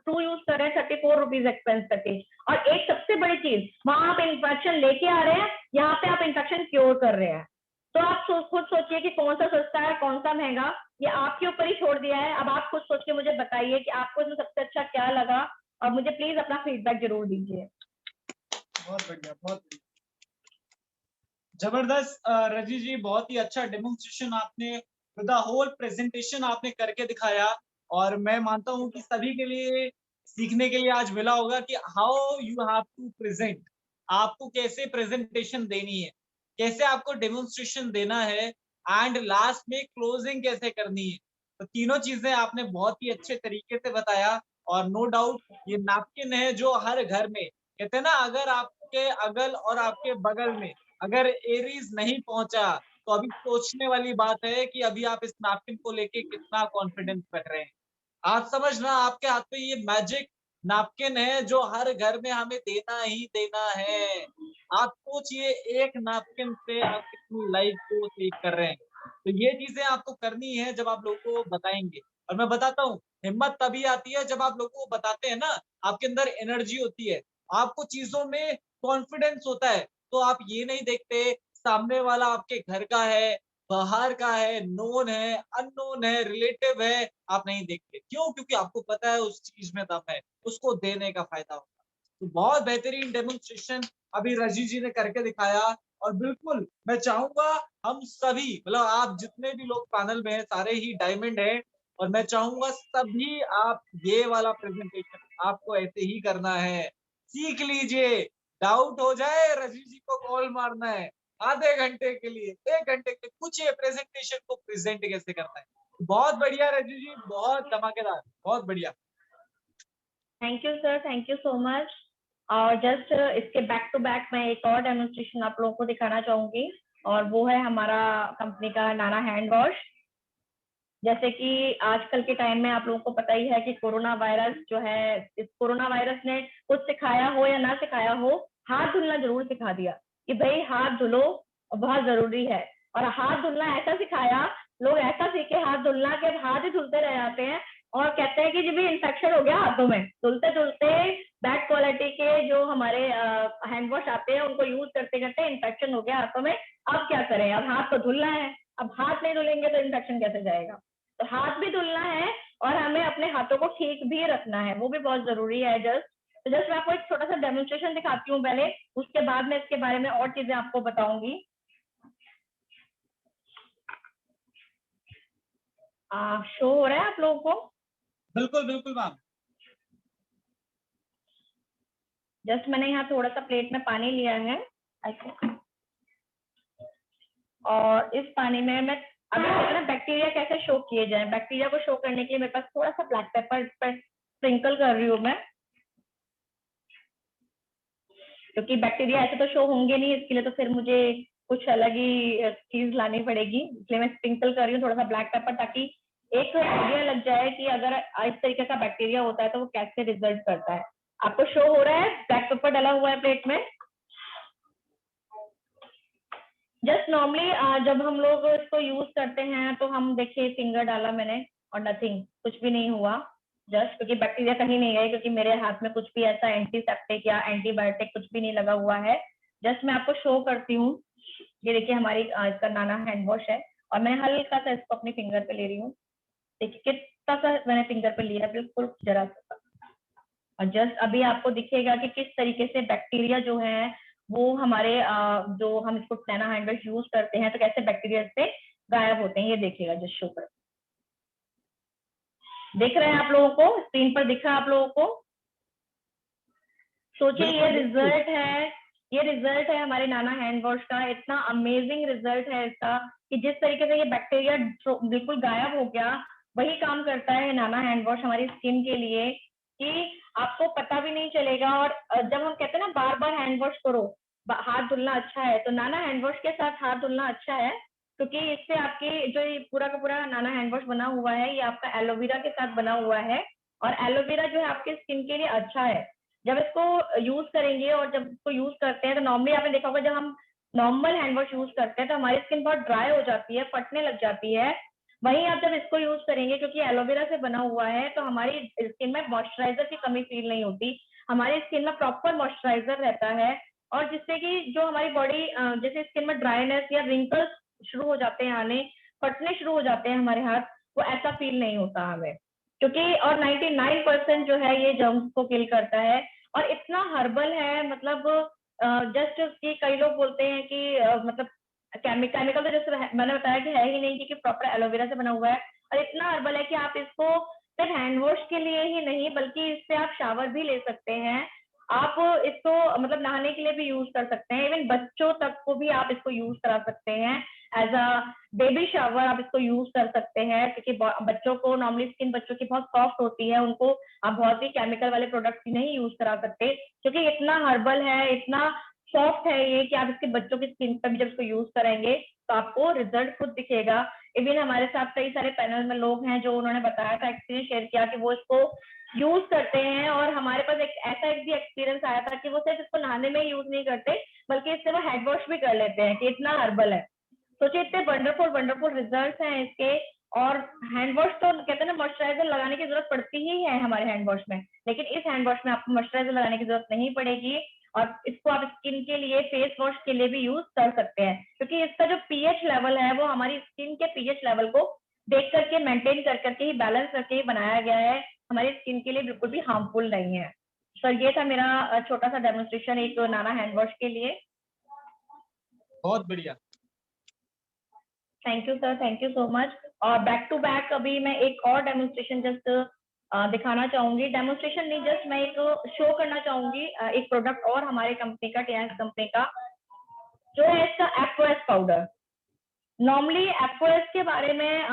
2 यूज कर रहे हैं 34 रुपीज एक्सपेंस करके। और एक सबसे बड़ी चीज, वहां आप इन्फेक्शन लेके आ रहे हैं, यहाँ पे आप इन्फेक्शन क्योर कर रहे हैं। तो आप खुद सोचिए कि कौन सा सस्ता है कौन सा महंगा, ये आपके ऊपर ही छोड़ दिया है। अब आप खुद सोच के मुझे बताइए कि आपको इसमें सबसे अच्छा क्या लगा, और मुझे प्लीज अपना फीडबैक जरूर दीजिए। बहुत बढ़िया, बहुत बढ़िया, जबरदस्त रजी जी, बहुत ही अच्छा डेमोन्स्ट्रेशन आपने, द होल प्रेजेंटेशन आपने करके दिखाया। और मैं मानता हूं कि सभी के लिए सीखने के लिए आज मिला होगा कि how you have to present, आपको कैसे प्रेजेंटेशन देनी है, कैसे आपको डेमोन्स्ट्रेशन देना है, एंड लास्ट में क्लोजिंग कैसे करनी है। तो तीनों चीजें आपने बहुत ही अच्छे तरीके से बताया। और नो डाउट ये नैपकिन है जो हर घर में, कहते हैं ना, अगर आपके अगल और आपके बगल में अगर एरीज नहीं पहुंचा, तो अभी सोचने वाली बात है कि अभी आप इस नैपकिन को लेके कितना कॉन्फिडेंस रख रहे हैं। आप समझना, आपके हाथ में ये मैजिक नैपकिन है जो हर घर में हमें देना ही देना है। आप सोचिए एक नैपकिन से आप कितनी लाइफ को सेव कर रहे हैं। तो ये चीजें आपको करनी है जब आप लोगों को बताएंगे। और मैं बताता हूँ, हिम्मत तभी आती है जब आप लोगों को बताते हैं ना, आपके अंदर एनर्जी होती है, आपको चीजों में कॉन्फिडेंस होता है। तो आप ये नहीं देखते सामने वाला आपके घर का है, बाहर का है, नोन है, अननोन है, रिलेटिव है, आप नहीं देखते। क्यों? क्योंकि आपको पता है उस चीज में दम है, उसको देने का फायदा होगा। तो बहुत बेहतरीन डेमोन्स्ट्रेशन अभी रजी जी ने करके दिखाया। और बिल्कुल मैं चाहूंगा हम सभी, मतलब आप जितने भी लोग पैनल में हैं सारे ही डायमंड हैं, और मैं चाहूंगा सभी आप ये वाला प्रेजेंटेशन आपको ऐसे ही करना है। सीख लीजिए, डाउट हो जाए रजी जी को कॉल मारना है, आधे घंटे के लिए 1 घंटे के पूछिए प्रेजेंटेशन को प्रेजेंट कैसे करना है। बहुत बढ़िया रजी जी, बहुत धमाकेदार, बहुत बढ़िया। Thank you sir, thank you so much. और जस्ट इसके बैक टू बैक मैं एक और डेमोन्स्ट्रेशन आप लोगों को दिखाना चाहूंगी, और वो है हमारा कंपनी का नाना हैंड वॉश। जैसे कि आजकल के टाइम में आप लोगों को पता ही है कि कोरोना वायरस जो है, इस कोरोना वायरस ने कुछ सिखाया हो या ना सिखाया हो, हाथ धुलना जरूर सिखा दिया कि भाई हाथ धुलो, बहुत जरूरी है। और हाथ धुलना ऐसा सिखाया, लोग ऐसा सीखे हाथ धुलना कि हाथ ही धुलते रह जाते हैं, और कहते हैं कि जब भी इन्फेक्शन हो गया हाथों में, धुलते धुलते बैड क्वालिटी के जो हमारे हैंड वॉश आते हैं उनको यूज करते करते इन्फेक्शन हो गया हाथों में। अब क्या करें, अब हाथ तो धुलना है, अब हाथ नहीं धुलेंगे तो इन्फेक्शन कैसे जाएगा? तो हाथ भी धुलना है और हमें अपने हाथों को ठीक भी रखना है, वो भी बहुत जरूरी है। जस्ट मैं आपको एक छोटा सा डेमोन्स्ट्रेशन दिखाती हूँ पहले, उसके बाद मैं इसके बारे में और चीजें आपको बताऊंगी। शो हो रहा है आप लोगों को? बिल्कुल बिल्कुल मैम। जस्ट मैंने यहाँ थोड़ा सा प्लेट में पानी लिया है, और इस पानी में मैं अभी कहते हैं ना बैक्टीरिया कैसे शो किए जाए, बैक्टीरिया को शो करने के लिए मेरे पास थोड़ा सा ब्लैक पेपर पर स्प्रिंकल कर रही हूँ मैं, क्योंकि बैक्टीरिया ऐसे तो शो होंगे नहीं, इसके लिए तो फिर मुझे कुछ अलग ही चीज लानी पड़ेगी, इसलिए मैं स्प्रिंकल कर रही हूँ थोड़ा सा ब्लैक पेपर, ताकि एक आइडिया लग जाए कि अगर इस तरीके का बैक्टीरिया होता है तो वो कैसे रिजल्ट करता है। आपको शो हो रहा है ब्लैक पेपर डाला हुआ है प्लेट में। जस्ट नॉर्मली जब हम लोग इसको यूज करते हैं तो हम देखिए फिंगर डाला मैंने और नथिंग, कुछ भी नहीं हुआ, जस्ट क्योंकि बैक्टीरिया कहीं नहीं गए, क्योंकि मेरे हाथ में कुछ भी ऐसा एंटीसेप्टिक या एंटीबायोटिक कुछ भी नहीं लगा हुआ है। जस्ट मैं आपको शो करती हूँ, ये देखिए हमारी इसका नाना हैंड वॉश है और मैं हल्का सा इसको अपनी फिंगर पे ले रही हूँ, देखिए कितना सा मैंने फिंगर पे लिया, बिल्कुल जरा सा, और जस्ट अभी आपको दिखेगा कि किस तरीके से बैक्टीरिया जो है वो हमारे जो हम इसको नाना हैंड वॉश यूज करते हैं तो कैसे बैक्टीरिया से गायब होते हैं, ये देखिएगा जस्ट शो कर, देख रहे हैं आप लोगों को, स्क्रीन पर दिख रहा है आप लोगों को। सोचिए ये रिजल्ट है, ये रिजल्ट है हमारे नाना हैंड वॉश का, इतना अमेजिंग रिजल्ट है इसका कि जिस तरीके से ये बैक्टीरिया बिल्कुल गायब हो गया, वही काम करता है नाना हैंड वॉश हमारी स्किन के लिए कि आपको पता भी नहीं चलेगा। और जब हम कहते हैं ना बार बार हैंड वॉश करो, हाथ धुलना अच्छा है, तो नाना हैंड वॉश के साथ हाथ धुलना अच्छा है, क्योंकि इससे आपकी जो ये पूरा का पूरा नाना हैंड वॉश बना हुआ है ये आपका एलोवेरा के साथ बना हुआ है, और एलोवेरा जो है आपके स्किन के लिए अच्छा है। जब इसको यूज करेंगे और जब इसको यूज करते हैं तो नॉर्मली आपने देखा होगा जब हम नॉर्मल हैंड वॉश यूज करते हैं तो हमारी स्किन बहुत ड्राई हो जाती है, फटने लग जाती है। वहीं आप जब इसको यूज करेंगे, क्योंकि एलोवेरा से बना हुआ है, तो हमारी स्किन में मॉइस्चराइजर की कमी फील नहीं होती, हमारी स्किन में प्रॉपर मॉइस्चराइजर रहता है, और जिससे कि जो हमारी बॉडी जैसे स्किन में ड्राइनेस या रिंकल्स शुरू हो जाते हैं आने, फटने शुरू हो जाते हैं हमारे हाथ, वो ऐसा फील नहीं होता हमें, क्योंकि और 99% जो है ये जर्म्स को किल करता है और इतना हर्बल है, मतलब जस्ट कि कई लोग बोलते हैं कि मतलब केमिकल तो जैसे मैंने बताया कि है ही नहीं, क्योंकि प्रॉपर एलोवेरा से बना हुआ है, और इतना हर्बल है कि आप इसको सिर्फ हैंड वॉश के लिए ही नहीं बल्कि इससे आप शावर भी ले सकते हैं, आप इसको मतलब नहाने के लिए भी यूज कर सकते हैं, इवन बच्चों तक को भी आप इसको यूज करा सकते हैं, एज अ बेबी शावर आप इसको यूज कर सकते हैं, क्योंकि बच्चों को नॉर्मली स्किन बच्चों की बहुत सॉफ्ट होती है, उनको आप बहुत ही केमिकल वाले प्रोडक्ट नहीं यूज करा सकते, क्योंकि इतना हर्बल है, इतना सॉफ्ट है ये कि आप इसके बच्चों की स्किन पर भी जब इसको यूज करेंगे तो आपको रिजल्ट खुद दिखेगा। इवन हमारे साथ कई सारे पैनल में लोग हैं जो उन्होंने बताया था, एक्सपीरियंस शेयर किया कि वो इसको यूज करते हैं, और हमारे पास एक ऐसा एक भी एक्सपीरियंस आया था कि वो सिर्फ इसको नहाने में यूज नहीं करते बल्कि इससे वो हेड वॉश भी कर लेते हैं, कि इतना हर्बल है। सोचिए इतने वंडरफुल वंडरफुल रिजल्ट्स हैं इसके। और हैंड वॉश तो कहते हैं ना मॉइस्चराइजर लगाने की जरूरत पड़ती ही है हमारे हैंड वॉश में, लेकिन इस हैंड वॉश में आपको मॉइस्चराइजर लगाने की जरूरत नहीं पड़ेगी, और इसको आप स्किन के लिए फेस वॉश के लिए भी यूज कर सकते हैं, क्योंकि इसका जो पीएच लेवल है वो हमारी स्किन के पीएच लेवल को देख करके मेंटेन कर करके ही बैलेंस करके ही बनाया गया है, हमारी स्किन के लिए बिल्कुल भी हार्मफुल नहीं है। सर ये था मेरा छोटा सा डेमोन्स्ट्रेशन एक नाना हैंड वॉश के लिए। बहुत बढ़िया, thank you sir, thank you so much. और बैक टू बैक अभी मैं एक और डेमोन्स्ट्रेशन जस्ट दिखाना चाहूंगी, डेमोन्स्ट्रेशन नहीं जस्ट मैं एक शो करना चाहूंगी एक प्रोडक्ट और हमारे कंपनी का, टीएस कंपनी का, जो है इसका एक्वाएस पाउडर। नॉर्मली एक्वाएस के बारे में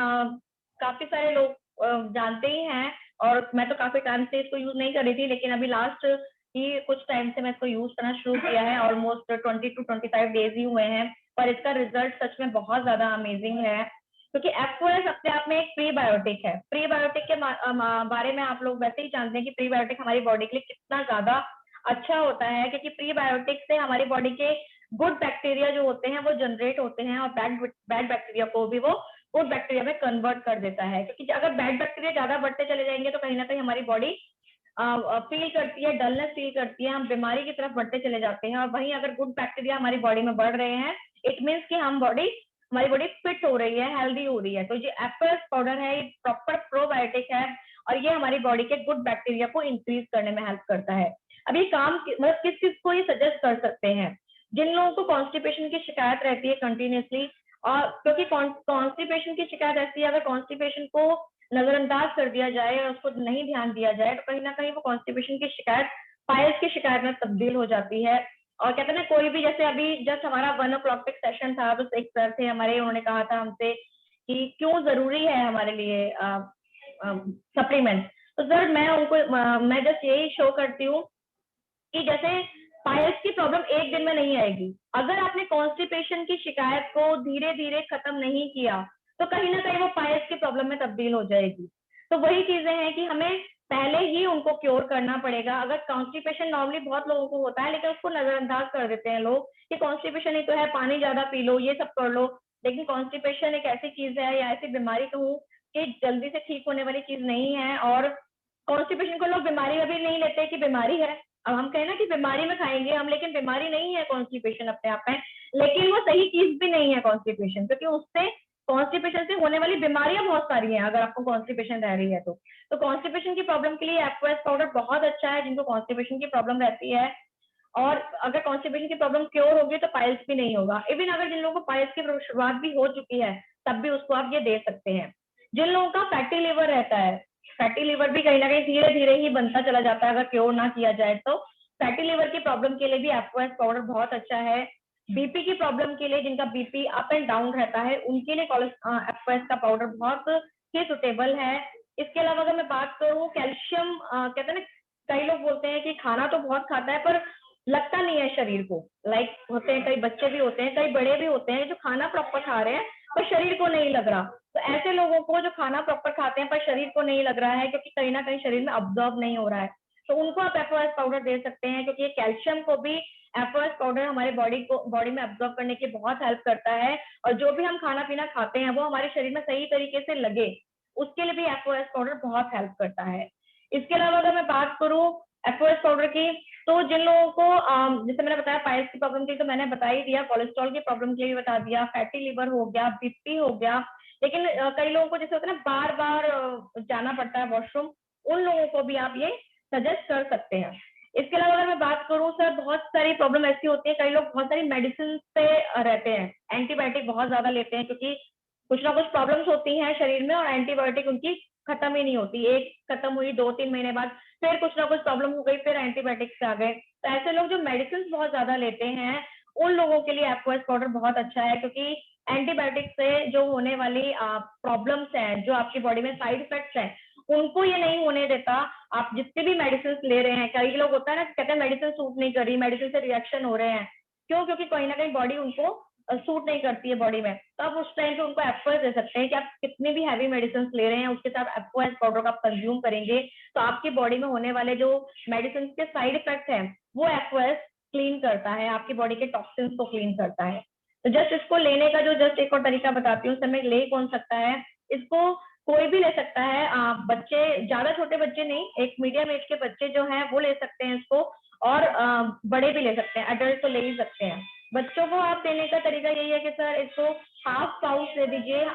काफी सारे लोग जानते ही हैं, और मैं तो काफी टाइम से इसको यूज नहीं कर रही थी, लेकिन अभी लास्ट ही कुछ टाइम से मैं इसको यूज करना शुरू किया है, ऑलमोस्ट 20 to 25 डेज ही हुए हैं, पर इसका रिजल्ट सच में बहुत ज्यादा अमेजिंग है, क्योंकि एक्वाएस अपने आप में एक प्रीबायोटिक है। प्रीबायोटिक के बारे में आप लोग वैसे ही जानते हैं कि प्रीबायोटिक हमारी बॉडी के लिए कितना ज्यादा अच्छा होता है, क्योंकि प्रीबायोटिक से हमारी बॉडी के गुड बैक्टीरिया जो होते हैं वो जनरेट होते हैं, और बैड बैक्टीरिया को भी वो गुड बैक्टीरिया में कन्वर्ट कर देता है, क्योंकि अगर बैड बैक्टीरिया ज्यादा बढ़ते चले जाएंगे तो कहीं ना कहीं हमारी बॉडी फील करती है, डलनेस फील करती है, हम बीमारी की तरफ बढ़ते चले जाते हैं। और वहीं अगर गुड बैक्टीरिया हमारी बॉडी में बढ़ रहे हैं, इट मीन्स कि हमारी बॉडी फिट हो रही है, हेल्दी हो रही है। तो ये एक्वाएस पाउडर है, ये प्रॉपर प्रोबायोटिक है, और ये हमारी बॉडी के गुड बैक्टीरिया को इंक्रीज करने में हेल्प करता है। अब ये काम मतलब किस किस को ये सजेस्ट कर सकते हैं? जिन लोगों को कॉन्स्टिपेशन की शिकायत रहती है कंटिन्यूसली, और क्योंकि कॉन्स्टिपेशन की शिकायत ऐसी है, अगर कॉन्स्टिपेशन को नजरअंदाज कर दिया जाए और उसको नहीं ध्यान दिया जाए तो कहीं ना कहीं वो कॉन्स्टिपेशन की शिकायत पाइल्स की शिकायत में तब्दील हो जाती है। और कहते हैं ना कोई भी, जैसे अभी जस्ट हमारा 1 o'clock तक सेशन था, तो एक सर थे हमारे, उन्होंने कहा था हमसे कि क्यों जरूरी है हमारे लिए सप्लीमेंट। तो सर मैं जस्ट यही शो करती हूँ कि जैसे पायल्स की प्रॉब्लम एक दिन में नहीं आएगी। अगर आपने कॉन्स्टिपेशन की शिकायत को धीरे धीरे खत्म नहीं किया तो कहीं ना कहीं वो पायल्स की प्रॉब्लम में तब्दील हो जाएगी। तो वही चीजें हैं कि हमें पहले ही उनको क्योर करना पड़ेगा। अगर कॉन्स्टिपेशन नॉर्मली बहुत लोगों को होता है लेकिन उसको नजरअंदाज कर देते हैं लोग कि कॉन्स्टिपेशन ही तो है, पानी ज्यादा पी लो, ये सब कर लो। लेकिन कॉन्स्टिपेशन एक ऐसी चीज है या ऐसी बीमारी कहूँ कि जल्दी से ठीक होने वाली चीज नहीं है। और कॉन्स्टिपेशन को लोग बीमारी में भी नहीं लेते कि बीमारी है। अब हम कहें ना कि बीमारी में खाएंगे हम, लेकिन बीमारी नहीं है कॉन्स्टिपेशन अपने आप में। लेकिन वो सही चीज भी नहीं है कॉन्स्टिपेशन, क्योंकि उससे कॉन्स्टिपेशन से होने वाली बीमारियां बहुत सारी हैं अगर आपको कॉन्स्टिपेशन रह रही है तो कॉन्स्टिपेशन की प्रॉब्लम के लिए एक्वास पाउडर बहुत अच्छा है जिनको कॉन्स्टिपेशन की प्रॉब्लम रहती है। और अगर कॉन्स्टिपेशन की प्रॉब्लम क्योर होगी तो पाइल्स भी नहीं होगा। इवन अगर जिन लोगों को पाइल्स की शुरुआत भी हो चुकी है तब भी उसको आप ये दे सकते हैं। जिन लोगों का फैटी लिवर रहता है, फैटी लिवर भी कहीं ना कहीं धीरे धीरे ही बनता चला जाता है अगर क्योर ना किया जाए तो फैटी लिवर की प्रॉब्लम के लिए भी एक्वास पाउडर बहुत अच्छा है। बीपी की प्रॉब्लम के लिए, जिनका बीपी अप एंड डाउन रहता है, उनके लिए एक्वास का पाउडर बहुत ही सुटेबल है। इसके अलावा अगर मैं बात करूँ कैल्शियम, कहते हैं ना कई लोग बोलते हैं कि खाना तो बहुत खाता है पर लगता नहीं है शरीर को। लाइक होते हैं कई बच्चे भी होते हैं, कई बड़े भी होते हैं जो खाना प्रॉपर खा रहे हैं पर शरीर को नहीं लग रहा। तो ऐसे लोगों को जो खाना प्रॉपर खाते हैं पर शरीर को नहीं लग रहा है क्योंकि कहीं ना कहीं शरीर में अब्जॉर्ब नहीं हो रहा है, तो उनको आप एफओएस पाउडर दे सकते हैं। क्योंकि कैल्शियम को भी एफओएस पाउडर हमारे बॉडी में अब्जॉर्ब करने की बहुत हेल्प करता है। और जो भी हम खाना पीना खाते हैं वो हमारे शरीर में सही तरीके से लगे, उसके लिए भी एफओएस पाउडर बहुत हेल्प करता है। इसके अलावा अगर मैं बात करूँ एफओएस पाउडर की, तो जिन लोगों को जैसे मैंने बताया पाइल्स की प्रॉब्लम के लिए तो मैंने बता ही दिया, कोलेस्ट्रॉल की प्रॉब्लम के लिए भी बता दिया, फैटी लिवर हो गया, बीपी हो गया। लेकिन कई लोगों को जैसे होता है ना बार बार जाना पड़ता है वॉशरूम, उन लोगों को भी आप ये सजेस्ट कर सकते हैं। इसके अलावा अगर मैं बात करूँ सर, बहुत सारी प्रॉब्लम ऐसी होती है, कई लोग बहुत सारी मेडिसिन पे रहते हैं, एंटीबायोटिक बहुत ज्यादा लेते हैं क्योंकि कुछ ना कुछ प्रॉब्लम्स होती हैं शरीर में और एंटीबायोटिक उनकी खत्म ही नहीं होती। एक खत्म हुई 2-3 महीने बाद फिर कुछ ना कुछ प्रॉब्लम हो गई, फिर एंटीबायोटिक्स आ गए। तो ऐसे लोग जो मेडिसिन बहुत ज्यादा लेते हैं उन लोगों के लिए एफओएस पाउडर बहुत अच्छा है, क्योंकि एंटीबायोटिक से जो होने वाली प्रॉब्लम्स हैं, जो आपकी बॉडी में साइड इफेक्ट्स हैं, उनको ये नहीं होने देता। आप जितने भी मेडिसिन ले रहे हैं, कई लोग होता है ना कहते हैं मेडिसिन सूट नहीं कर रही, मेडिसिन से रिएक्शन हो रहे हैं, क्यों? क्योंकि कहीं ना कहीं बॉडी उनको सूट नहीं करती है बॉडी में। तो आप उस टाइम पे उनको एफओएस दे सकते हैं कि आप कितने भी हैवी मेडिसिन ले रहे हैं उसके साथ एफओएस पाउडर का आप कंज्यूम करेंगे तो आपकी बॉडी में होने वाले जो मेडिसिन के साइड इफेक्ट हैं वो एफओएस क्लीन करता है, आपकी बॉडी के टॉक्सिन्स को क्लीन करता है। तो जस्ट इसको लेने का जो जस्ट एक और तरीका बताती हूँ, समय ले कौन सकता है इसको, कोई भी ले सकता है। बच्चे, ज्यादा छोटे बच्चे नहीं, एक मीडियम एज के बच्चे जो हैं वो ले सकते हैं इसको, और बड़े भी ले सकते हैं, एडल्ट तो ले ही सकते हैं। बच्चों को आप देने का तरीका यही है कि सर इसको हाफ पाउच दे दीजिए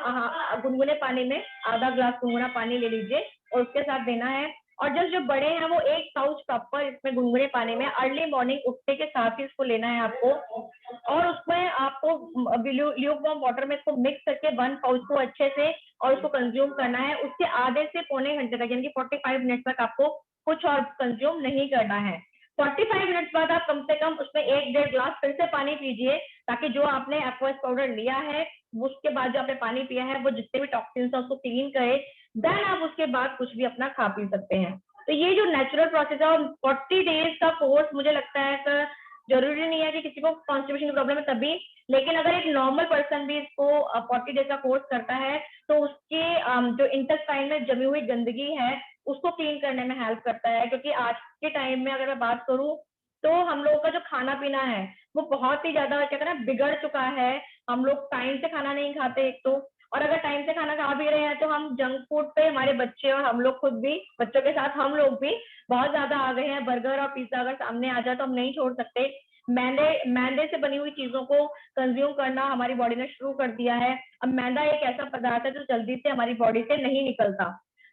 गुनगुने पानी में, आधा ग्लास गुनगुना पानी ले लीजिए और उसके साथ देना है। और जो बड़े हैं वो 1 पाउच प्रॉपर इसमें गुनगुने पानी में अर्ली मॉर्निंग उठने के साथ ही इसको लेना है आपको, और उसमें आपको ल्यूक वार्म वाटर में इसको मिक्स करके 1 पाउच को अच्छे से और उसको कंज्यूम करना है। उसके आधे से पौने घंटे तक यानी कि 45 मिनट तक आपको कुछ और कंज्यूम नहीं करना है। 45 मिनट बाद आप कम से कम उसमें 1-1.5 ग्लास फिर से पानी पीजिए, ताकि जो आपने एफओएस पाउडर लिया है उसके बाद जो आपने पानी पिया है वो जितने भी टॉक्सिन्स है उसको क्लीन करे, देन आप उसके बाद कुछ भी अपना खा पी सकते हैं। तो ये जो नेचुरल प्रोसेस है, और 40 डेज का कोर्स मुझे लगता है सर, जरूरी नहीं है कि किसी को कॉन्स्टिपेशन की प्रॉब्लम है तभी, लेकिन अगर एक नॉर्मल पर्सन भी इसको 40 डेज का कोर्स करता है तो उसके जो इंटेस्टाइन में जमी हुई गंदगी है उसको क्लीन करने में हेल्प करता है। क्योंकि आज के टाइम में अगर मैं बात करूं तो हम लोगों का जो खाना पीना है वो बहुत ही ज्यादा क्या कहना बिगड़ चुका है। हम लोग टाइम से खाना नहीं खाते एक तो, और अगर टाइम से खाना खा भी रहे हैं तो हम जंक फूड पे, हमारे बच्चे और हम लोग खुद भी, बच्चों के साथ हम लोग भी बहुत ज्यादा आ गए हैं। बर्गर और पिज्जा अगर सामने आ जाए तो हम नहीं छोड़ सकते। मैदे से बनी हुई चीजों को कंज्यूम करना हमारी बॉडी ने शुरू कर दिया है। अब मैदा एक ऐसा पदार्थ है जो जल्दी से हमारी बॉडी से नहीं निकलता,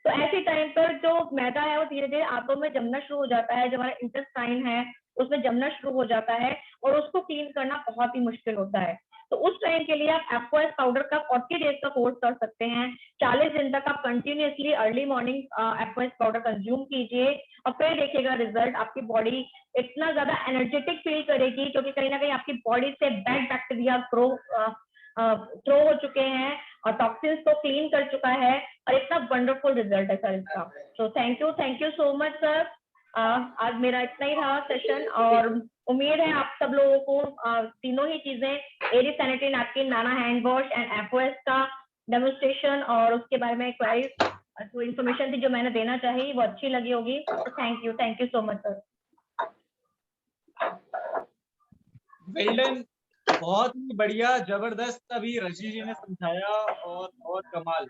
तो ऐसे टाइम पर जो मैदा है वो धीरे धीरे आंतों में जमना शुरू हो जाता है, जो हमारा इंटेस्टाइन है उसमें जमना शुरू हो जाता है और उसको क्लीन करना बहुत ही मुश्किल होता है। तो उस टाइम के लिए आप एफओएस पाउडर का 40 डेज का कोर्स कर सकते हैं। 40 दिन तक आप continuously early morning FOS powder consume कीजिए और फिर देखिएगा रिजल्ट। आपकी बॉडी इतना ज्यादा एनर्जेटिक फील करेगी क्योंकि कहीं ना कहीं आपकी बॉडी से बैड बैक्टीरिया थ्रो हो चुके हैं और टॉक्सिन्स को क्लीन कर चुका है और इतना वंडरफुल रिजल्ट है सर इसका। So thank you so much sir. आज मेरा इतना ही रहा सेशन और उम्मीद है आप सब लोगों को तीनों ही चीजें एरी sanitary napkin, Nana hand wash and FOS का डेमोन्स्ट्रेशन और उसके बारे में जो इन्फॉर्मेशन थी जो मैंने देना चाहिए वो अच्छी लगी होगी। तो thank you so much sir. Well done, बहुत ही बढ़िया, जबरदस्त अभी रजनी जी ने समझाया और बहुत कमाल,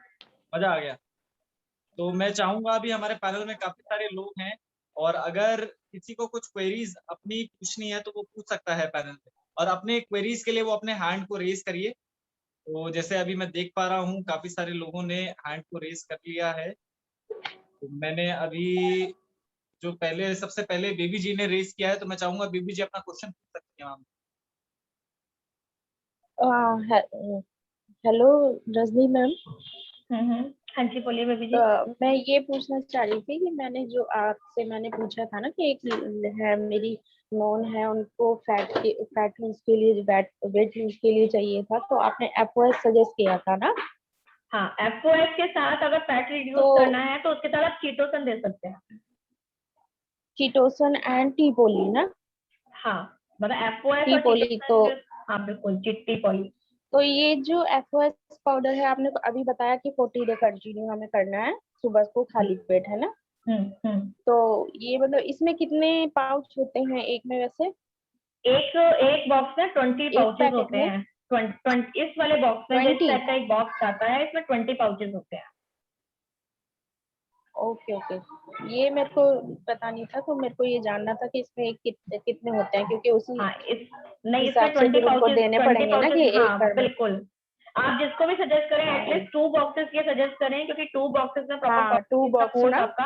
मजा आ गया। तो मैं चाहूंगा, अभी हमारे पैनल में काफी सारे लोग हैं और अगर किसी को कुछ क्वेरीज अपनी पूछनी है तो वो पूछ सकता है पैनल में, और अपने क्वेरीज के लिए वो अपने हैंड को रेज करिए। तो जैसे अभी मैं देख पा रहा हूँ काफी सारे लोगों ने हैंड को रेज कर लिया है। तो मैंने अभी जो सबसे पहले बेबी जी ने रेज किया है, तो मैं चाहूंगा बेबी जी अपना क्वेश्चन पूछ सकती हैं मैम। Hello Rajni ma'am. हाँ जी बोलिए बेबी जी। मैं ये पूछना चाह रही थी कि मैंने जो आपसे पूछा था ना कि एक है मेरी नॉन है, उनको फैट लूज के लिए वेट लूज के लिए चाहिए था, तो आपने एफओएस सजेस्ट किया था ना। हाँ, एफओएस के साथ अगर फैट रिड्यूस करना है तो उसके साथ आप कीटोसन दे सकते हैं। कीटोसन एंड टी पोली ना। हाँ, मतलब एफओएस टी और पोली तो हाँ बिल्कुल टी पोली। तो ये जो एफओएस पाउडर है आपने अभी बताया कि 40 डे कंटिन्यू हमें करना है, सुबह को खाली पेट, है ना। तो ये मतलब इसमें कितने पाउच होते हैं एक में वैसे? एक बॉक्स में 20 पाउचेस होते हैं। 20 इस वाले बॉक्स में जिस टाइप का एक बॉक्स आता है इसमें 20 पाउचेस होते हैं। ओके ओके, ये मेरे को पता नहीं था, तो मेरे को ये जानना था कि इसमें कितने होते हैं, क्योंकि उसी नहीं, हिसाब इसमें से 20 फिर उनको पाउचेस देने पड़ेंगे ना कि एक बार में। बिल्कुल। आप जिसको भी सजेस्ट करें एटलीस्ट 2 बॉक्सेस के सजेस्ट करें, क्योंकि 2 बॉक्सेस में हाँ 2 बॉक्स ना, आपका।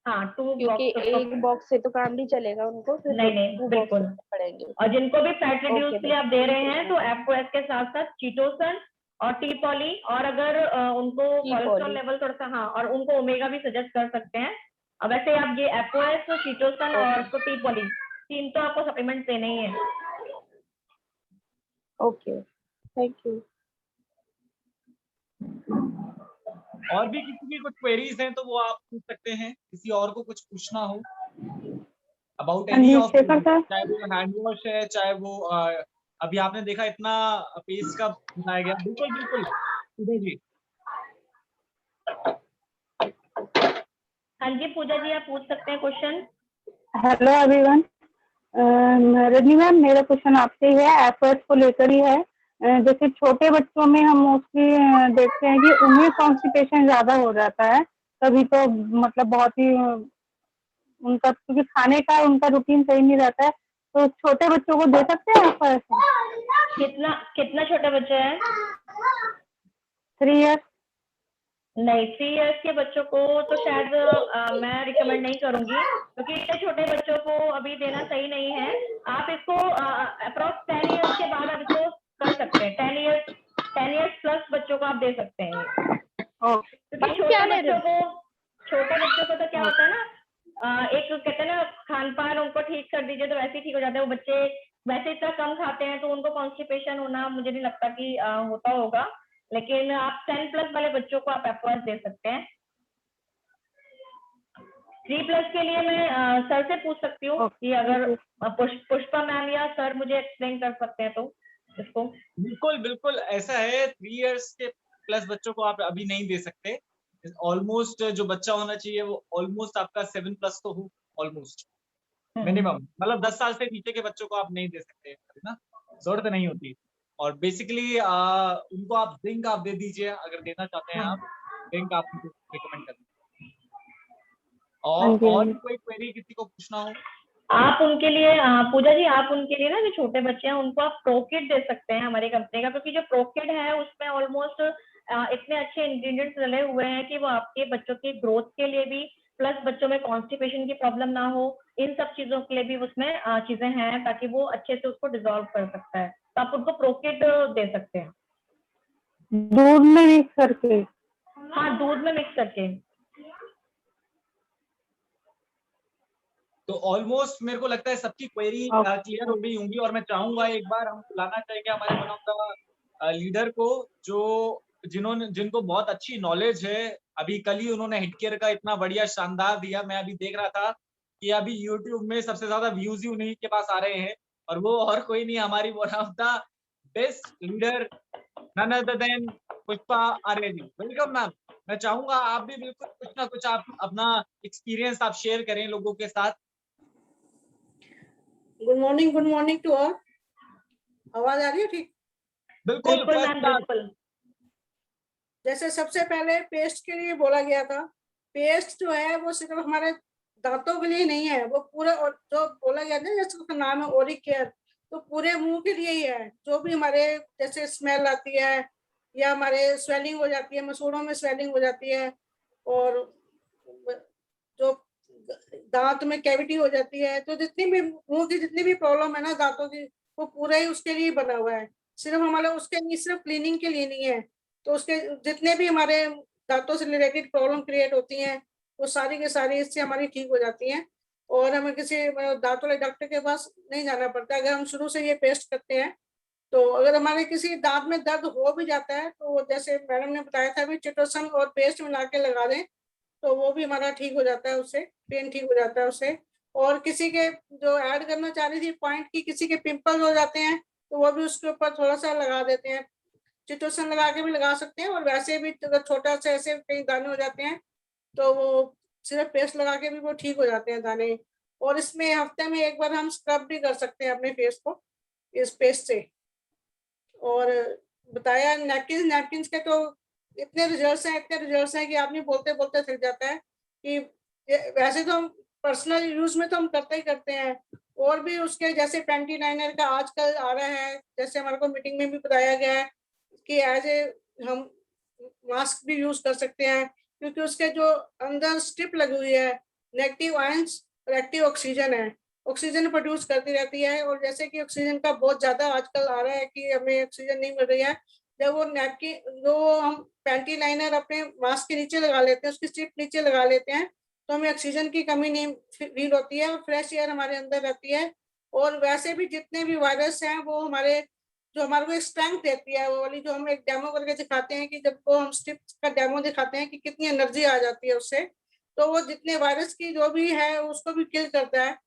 हाँ 2 क्योंकि बॉक्स एक बॉक्स से तो काम नहीं चलेगा, उनको फिर नहीं 2 बॉक्स बिल्कुल। पड़ेंगे। और जिनको भी फैट रिड्यूस ओके के लिए आप दे रहे हैं तो एफओएस के साथ साथ कीटोसन और टी पॉली, और अगर उनको कोलेस्ट्रॉल लेवल थोड़ा सा, हाँ, और उनको ओमेगा भी सजेस्ट कर सकते हैं। अब वैसे आप ये एफओएस, कीटोसन और टी पॉली 3 तो आपको सप्लीमेंट देने ही है। Okay, thank you. और भी किसी की कुछ क्वेरीज हैं तो वो आप पूछ सकते हैं, किसी और को कुछ पूछना हो अबाउट एनी ऑफ, चाहे वो हैंड वॉश है, चाहे वो अभी आपने देखा इतना पेस्ट का बनाया गया। बिल्कुल बिल्कुल जी। हाँ जी पूजा जी, आप पूछ सकते हैं question. Hello everyone, Rajni ma'am, मेरा क्वेश्चन आपसे ही है, एफर्ट को लेकर ही है। जैसे छोटे बच्चों में हम मोस्टली देखते हैं कि उन्हें कॉन्स्टिपेशन ज्यादा हो जाता है, कभी तो मतलब बहुत ही उनका, क्योंकि खाने का उनका रूटीन सही नहीं रहता है, तो छोटे बच्चों को दे सकते हैं आप ऐसा? कितना छोटा बच्चा है? 3 ईयर्स। नहीं, 3 इयर्स के बच्चों को तो शायद मैं रिकमेंड नहीं करूंगी, क्योंकि इतने छोटे बच्चों को अभी देना सही नहीं है। आप इसको अप्रोक्स 10 इयर्स के बाद आप इसको कर सकते हैं। 10 इयर्स प्लस बच्चों को आप दे सकते हैं। क्योंकि छोटे बच्चों को तो क्या होता है ना, एक कहते हैं ना खान पान उनको ठीक कर दीजिए तो वैसे ही ठीक हो जाता है। वो बच्चे वैसे इतना कम खाते हैं तो उनको कॉन्स्टिपेशन होना मुझे नहीं लगता कि होता होगा, लेकिन आप 10 प्लस वाले बच्चों को आप एफओएस दे सकते हैं। 3 प्लस के लिए मैं सर से पूछ सकती हूँ कि अगर पुष्पा मैम या सर मुझे एक्सप्लेन कर सकते हैं तो इसको। बिल्कुल बिल्कुल ऐसा है, 3 इयर्स के प्लस बच्चों को आप अभी नहीं दे सकते। ऑलमोस्ट जो बच्चा होना चाहिए वो ऑलमोस्ट आपका 7 प्लस तो हो, ऑलमोस्ट मिनिमम, मतलब 10 साल से नीचे के बच्चों को आप नहीं दे सकते है ना, जरूरत नहीं होती। और बेसिकली उनको आप जिंक आप दे दीजिए, अगर देना चाहते हैं आप जिंक आप उनको रिकमेंड कर दीजिए। और भी कोई क्वेरी किसी को पूछना हो? आप उनके लिए पूजा जी, आप उनके लिए ना जो छोटे बच्चे हैं उनको आप प्रोकिड दे सकते हैं हमारी कंपनी का, क्योंकि जो प्रोकिड है उसमें ऑलमोस्ट इतने अच्छे इंग्रेडिएंट्स डले हुए हैं कि वो आपके बच्चों की ग्रोथ के लिए भी, प्लस बच्चों में कॉन्स्टिपेशन की प्रॉब्लम ना हो, इन सब चीजों के लिए भी उसमें चीजें हैं, ताकि वो अच्छे से उसको डिसॉल्व कर सकता है। तो आप उनको प्रोकिड दे सकते हैं, दूध में मिक्स करके। हाँ दूध में मिक्स करके। तो ऑलमोस्ट मेरे को लगता है सबकी क्वेरी क्लियर हो गई होंगी, और मैं चाहूंगा एक बार हम बुलाना चाहेंगे हमारे वन ऑफ द लीडर को, जो जिनको बहुत अच्छी नॉलेज है, अभी कल ही उन्होंने हिटकेयर का इतना बढ़िया शानदार दिया। मैं अभी देख रहा था कि अभी यूट्यूब में सबसे ज्यादा व्यूज ही उन्हीं के पास आ रहे हैं, और वो और कोई नहीं, हमारी one of the best leader, none other than Pushpa Arya ji. Welcome ma'am. मैं चाहूंगा आप भी बिल्कुल कुछ ना कुछ आप अपना एक्सपीरियंस आप शेयर करें लोगों के साथ। Good morning to all. आवाज आ रही है ठीक? बिल्कुल बिल्कुल first मैम, class। बिल्कुल। जैसे सबसे पहले पेस्ट के लिए बोला गया था, पेस्ट जो है वो सिर्फ हमारे दांतों के लिए नहीं है, वो पूरा, और जो बोला गया था जैसे उसका नाम है ओरिक केयर, तो पूरे मुंह के लिए ही है। जो भी हमारे जैसे स्मेल आती है या हमारे स्वेलिंग हो जाती है, मसूड़ों में स्वेलिंग हो जाती है, और जो दांत में कैविटी हो जाती है, तो जितनी भी मुंह की जितनी भी प्रॉब्लम है ना दांतों की, वो पूरा ही उसके लिए बना हुआ है। सिर्फ हमारा उसके लिए सिर्फ क्लीनिंग के लिए नहीं है, तो उसके जितने भी हमारे दांतों से रिलेटेड प्रॉब्लम क्रिएट होती हैं वो सारी के सारी इससे हमारी ठीक हो जाती हैं, और हमें किसी दांतों वाले डॉक्टर के पास नहीं जाना पड़ता अगर हम शुरू से ये पेस्ट करते हैं। तो अगर हमारे किसी दांत में दर्द हो भी जाता है तो जैसे मैडम ने बताया था भी चिटोसन और पेस्ट मिला के लगा दें तो वो भी हमारा ठीक हो जाता है, उससे पेन ठीक हो जाता है उससे। और किसी के जो ऐड करना चाह रही थी पॉइंट की, किसी के पिंपल हो जाते हैं तो वो भी उसके ऊपर थोड़ा सा लगा देते हैं, चिटोसन लगा के भी लगा सकते हैं, और वैसे भी अगर छोटा सा ऐसे कहीं दाने हो जाते हैं तो वो सिर्फ पेस्ट लगा के भी वो ठीक हो जाते हैं दाने। और इसमें हफ्ते में एक बार हम स्क्रब भी कर सकते हैं अपने फेस को इस पेस्ट से। और बताया नैपकिन के तो इतने रिजल्ट्स हैं कि आदमी बोलते बोलते थक जाता है कि वैसे तो हम पर्सनल यूज में तो हम करते ही करते हैं, और भी उसके जैसे पैंटी लाइनर का आजकल आ रहा है, जैसे हमारे को मीटिंग में भी बताया गया है कि एज ए हम मास्क भी यूज कर सकते हैं, क्योंकि उसके जो अंदर स्ट्रिप लगी हुई है नेगेटिव आयंस और एक्टिव ऑक्सीजन है, ऑक्सीजन प्रोड्यूस करती रहती है। और जैसे कि ऑक्सीजन का बहुत ज्यादा आजकल आ रहा है कि हमें ऑक्सीजन नहीं मिल रही है, जब वो नैपकिन जो हम पैंटी लाइनर अपने मास्क के नीचे लगा लेते हैं, उसकी स्ट्रिप नीचे लगा लेते हैं, तो हमें ऑक्सीजन की कमी नहीं फील होती है और फ्रेश एयर हमारे अंदर रहती है। और वैसे भी जितने भी वायरस हैं वो हमारे जो हमारे को स्ट्रेंथ देती है, वो वाली जो हम एक डेमो करके दिखाते हैं कि जब वो हम स्ट्रिप का डेमो दिखाते हैं कि कितनी एनर्जी आ जाती है उससे, तो वो जितने वायरस की जो भी है उसको भी किल करता है।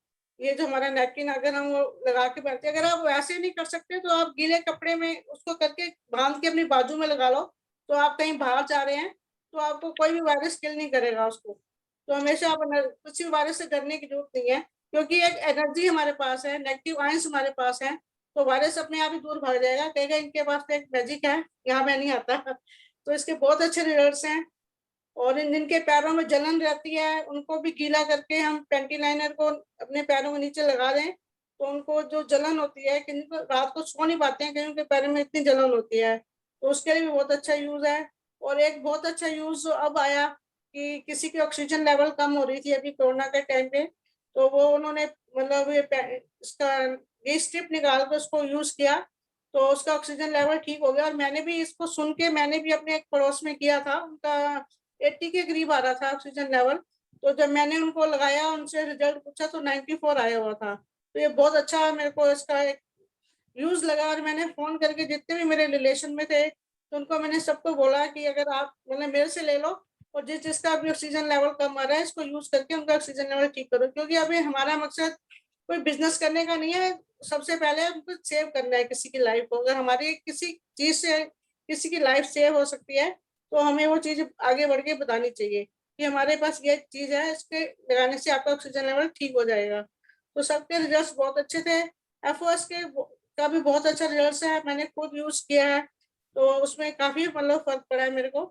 ये जो हमारा नैपकिन अगर हम लगा के पहनते हैं, अगर आप वैसे नहीं कर सकते तो आप गीले कपड़े में उसको करके बांध के अपनी बाजू में लगा लो, तो आप कहीं बाहर जा रहे हैं तो आपको कोई भी वायरस किल नहीं करेगा उसको। तो हमेशा आप किसी भी वायरस से डरने की जरूरत नहीं है, क्योंकि एक एनर्जी हमारे पास है, नेगेटिव आयंस हमारे पास है, तो वायरस अपने आप ही दूर भाग जाएगा, कहेगा इनके पास तो एक मैजिक है, यहाँ मैं नहीं आता। तो इसके बहुत अच्छे रिजल्ट्स हैं। और जिनके पैरों में जलन रहती है उनको भी गीला करके हम पैंटी लाइनर को अपने पैरों के नीचे लगा दें, तो उनको जो जलन होती है कि रात को सो नहीं पाते हैं कहीं उनके पैरों में इतनी जलन होती है, तो उसके लिए भी बहुत अच्छा यूज है। और एक बहुत अच्छा यूज अब आया कि किसी की ऑक्सीजन लेवल कम हो रही थी अभी कोरोना के टाइम पे, तो वो उन्होंने मतलब इसका ये स्ट्रिप निकाल कर उसको यूज किया, तो उसका ऑक्सीजन लेवल ठीक हो गया। और मैंने भी इसको सुन के मैंने भी अपने एक पड़ोस में किया था, उनका 80 के करीब आ रहा था ऑक्सीजन लेवल, तो जब मैंने उनको लगाया उनसे रिजल्ट पूछा तो 94 आया हुआ था। तो ये बहुत अच्छा मेरे को इसका एक यूज लगा, और मैंने फोन करके जितने भी मेरे रिलेशन में थे तो उनको मैंने सबको बोला कि अगर आप मतलब मेरे से ले लो, और जिसका भी ऑक्सीजन लेवल कम आ रहा है इसको यूज करके उनका ऑक्सीजन लेवल ठीक करो, क्योंकि अभी हमारा मकसद कोई बिजनेस करने का नहीं है, सबसे पहले हमको सेव करना है किसी की लाइफ को। अगर हमारी किसी चीज से किसी की लाइफ सेव हो सकती है तो हमें वो चीज आगे बढ़ के बतानी चाहिए कि हमारे पास ये चीज है, इसके लगाने से आपका ऑक्सीजन लेवल ठीक हो जाएगा। तो सबके रिजल्ट बहुत अच्छे थे। एफओएस के का भी बहुत अच्छा रिजल्ट है, मैंने खुद यूज किया है तो उसमें काफी मतलब फर्क पड़ा है मेरे को,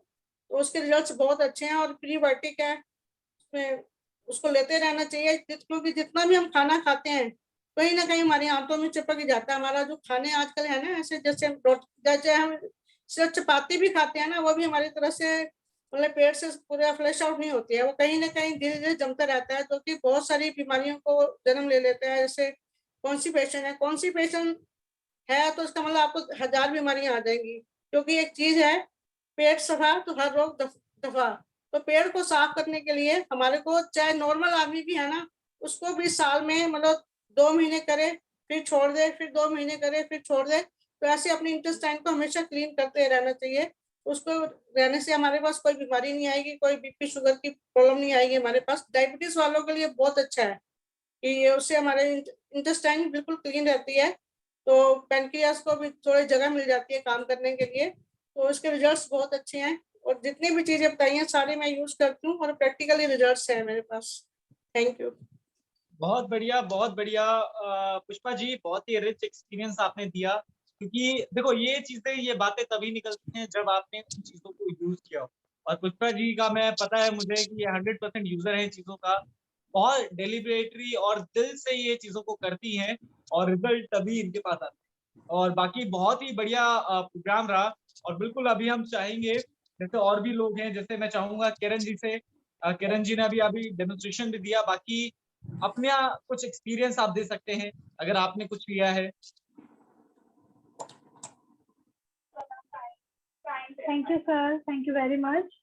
तो उसके रिजल्ट्स बहुत अच्छे हैं। और प्रीबायोटिक है उसमें, उसको लेते रहना चाहिए, क्योंकि जितना भी हम खाना खाते हैं कहीं ना कहीं हमारी आंतों में चिपक ही जाता है। हमारा जो खाने आजकल है ना, ऐसे जैसे हम सिर्फ चपाती भी खाते हैं ना, वो भी हमारी तरह से मतलब पेट से पूरा फ्लैश आउट नहीं होती है, वो कहीं ना कहीं धीरे धीरे जमता रहता है, जो कि बहुत सारी बीमारियों को जन्म ले लेता है। जैसे कॉन्स्टिपेशन है, कॉन्स्टिपेशन है तो इसका मतलब आपको 1000 बीमारियां आ जाएंगी, क्योंकि एक चीज है पेट सफा तो हर रोग दफा। तो पेट को साफ करने के लिए हमारे को, चाहे नॉर्मल आदमी भी है ना, उसको भी साल में मतलब 2 महीने करे फिर छोड़ दे, फिर 2 महीने करे फिर छोड़ दे, तो ऐसे अपने इंटेस्टाइन को हमेशा क्लीन करते रहना चाहिए, उसको रहने से हमारे पास कोई बीमारी नहीं आएगी, कोई बीपी शुगर की प्रॉब्लम नहीं आएगी हमारे पास। डायबिटीज वालों के लिए बहुत अच्छा है कि ये उससे हमारे इंटेस्टाइन बिल्कुल क्लीन रहती है, तो पेनक्रियास को भी थोड़ी जगह मिल जाती है काम करने के लिए। तो इसके रिजल्ट्स बहुत अच्छे हैं और जितनी भी चीजें बताई हैं सारी मैं यूज करती हूँ और प्रैक्टिकली रिजल्ट्स हैं मेरे पास। Thank you. बहुत बढ़िया, बहुत बढ़िया। पुष्पा जी, बहुत ही रिच एक्सपीरियंस आपने दिया, क्योंकि देखो ये चीजें, ये बातें तभी निकलती हैं जब आपने उन चीजों को यूज किया हो। और पुष्पा जी का मैं पता है मुझे कि ये 100% यूजर है चीजों का, बहुत डेलिबरेटरी और दिल से ये चीजों को करती हैं और रिजल्ट तभी इनके पास आता है। और बाकी बहुत ही बढ़िया प्रोग्राम रहा। और बिल्कुल अभी हम चाहेंगे जैसे और भी लोग हैं, जैसे मैं चाहूंगा किरण जी से, किरण जी ने अभी अभी डेमोन्स्ट्रेशन भी दिया, बाकी अपने कुछ एक्सपीरियंस आप दे सकते हैं अगर आपने कुछ किया है। Thank you sir, thank you very much.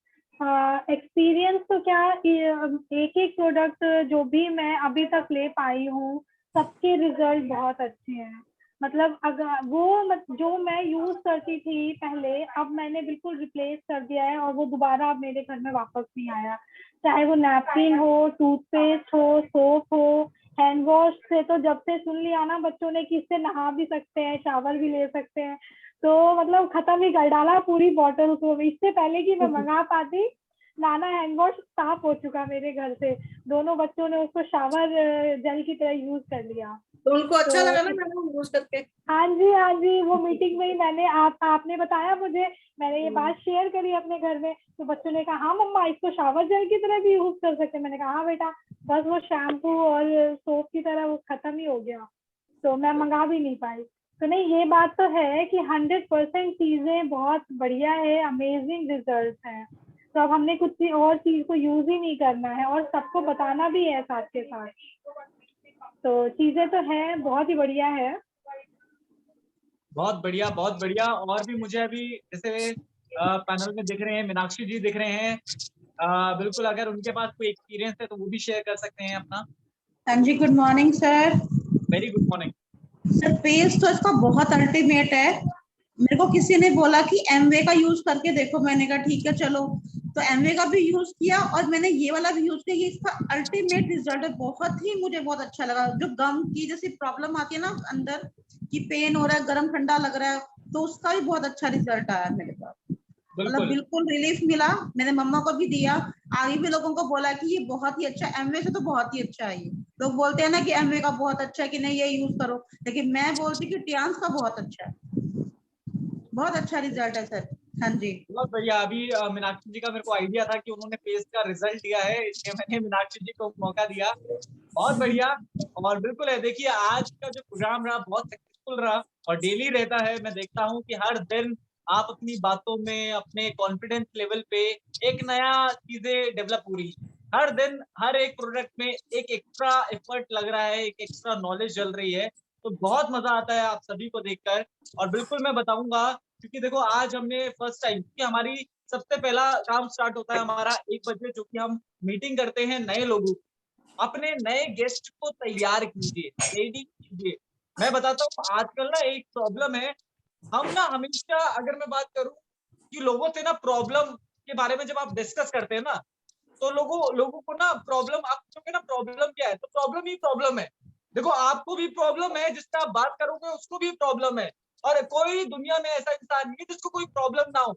Experience तो क्या, एक एक प्रोडक्ट जो भी मैं अभी तक ले पाई हूँ सबके रिजल्ट बहुत अच्छे हैं। मतलब अगर वो जो मैं यूज करती थी पहले, अब मैंने बिल्कुल रिप्लेस कर दिया है और वो दोबारा अब मेरे घर में वापस नहीं आया। चाहे वो नैपकिन हो, टूथपेस्ट हो, सोप हो, हैंड वॉश से तो जब से सुन लिया ना बच्चों ने कि इससे नहा भी सकते हैं, शावर भी ले सकते हैं, तो मतलब खत्म ही कर डाला पूरी बॉटल को। इससे पहले कि मैं मंगा पाती, नाना हैंड वॉश साफ हो चुका मेरे घर से। दोनों बच्चों ने उसको शावर जेल की तरह यूज कर लिया। तो उनको अच्छा तो लगा ना मैडम यूज करके? हाँ जी, हाँ जी, वो मीटिंग में ही मैंने आपने बताया मुझे, मैंने ये बात शेयर करी अपने घर में, तो बच्चों ने कहा हाँ मम्मा इसको शावर जेल की तरह भी यूज कर सकते हैं। मैंने कहा हाँ बेटा, बस वो शैम्पू और सोप की तरह वो खत्म ही हो गया, तो मैं मंगा भी नहीं पाई। तो नहीं, ये बात तो है कि 100% चीजें बहुत बढ़िया है, अमेजिंग रिजल्ट हैं। तो अब हमने कुछ और चीज को यूज ही नहीं करना है और सबको बताना भी है साथ के साथ। तो चीजें तो हैं, बहुत ही बढ़िया है। बहुत बढ़िया, बहुत बढ़िया। और भी मुझे अभी जैसे पैनल में दिख रहे हैं, मीनाक्षी जी दिख रहे हैं, बिल्कुल अगर उनके पास कोई एक्सपीरियंस है तो वो भी शेयर कर सकते हैं अपना। हाँ जी, good morning sir. Very good morning sir paste तो इसका बहुत अल्टीमेट है। मेरे को किसी ने बोला कि एमवे का यूज करके देखो, मैंने कहा ठीक है चलो, तो एमवे का भी यूज किया और मैंने ये वाला भी यूज किया। ये इसका अल्टीमेट रिजल्ट है, बहुत ही मुझे बहुत अच्छा लगा। जो गम की जैसी प्रॉब्लम आती है ना अंदर कि पेन हो रहा है, गर्म ठंडा लग रहा है, तो उसका भी बहुत अच्छा रिजल्ट आया मेरे पास। मतलब बिल्कुल रिलीफ मिला। मैंने मम्मा को भी दिया, आगे भी लोगों को बोला कि ये बहुत ही अच्छा, एमवे से तो बहुत ही अच्छा है। ये लोग बोलते हैं ना कि एमवे का बहुत अच्छा है कि नहीं ये यूज करो, लेकिन मैं बोलती कि टियान्स का बहुत अच्छा है, बहुत अच्छा रिजल्ट है सर। हाँ जी, बहुत बढ़िया। अभी मीनाक्षी जी का मेरे को आइडिया था कि उन्होंने पेस्ट का रिजल्ट दिया है, इसलिए मैंने मीनाक्षी जी को मौका दिया। बहुत बढ़िया। और बिल्कुल है, देखिए आज का जो प्रोग्राम रहा बहुत सक्सेसफुल रहा और डेली रहता है। मैं देखता हूँ कि हर दिन आप अपनी बातों में, अपने कॉन्फिडेंस लेवल पे एक नया चीजें डेवलप हो रही है। हर दिन हर एक प्रोडक्ट में एक एक्स्ट्रा एफर्ट लग रहा है, एक एक्स्ट्रा नॉलेज चल रही है, तो बहुत मजा आता है आप सभी को देखकर। और बिल्कुल मैं बताऊंगा, क्योंकि देखो आज हमने फर्स्ट टाइम, क्योंकि हमारी सबसे पहला काम स्टार्ट होता है हमारा 1 बजे, जो कि हम मीटिंग करते हैं नए लोगों। अपने नए गेस्ट को तैयार कीजिए, रेडी कीजिए। मैं बताता हूँ आजकल ना एक प्रॉब्लम है, हम ना हमेशा, अगर मैं बात करूं कि लोगों से ना प्रॉब्लम के बारे में जब आप डिस्कस करते हैं ना, तो लोगों लोगों को ना प्रॉब्लम, आप पूछोगे ना प्रॉब्लम क्या है, तो प्रॉब्लम ही प्रॉब्लम है। देखो आपको भी प्रॉब्लम है, जिससे आप बात करोगे उसको भी प्रॉब्लम है, और कोई दुनिया में ऐसा इंसान नहीं है जिसको कोई प्रॉब्लम ना हो।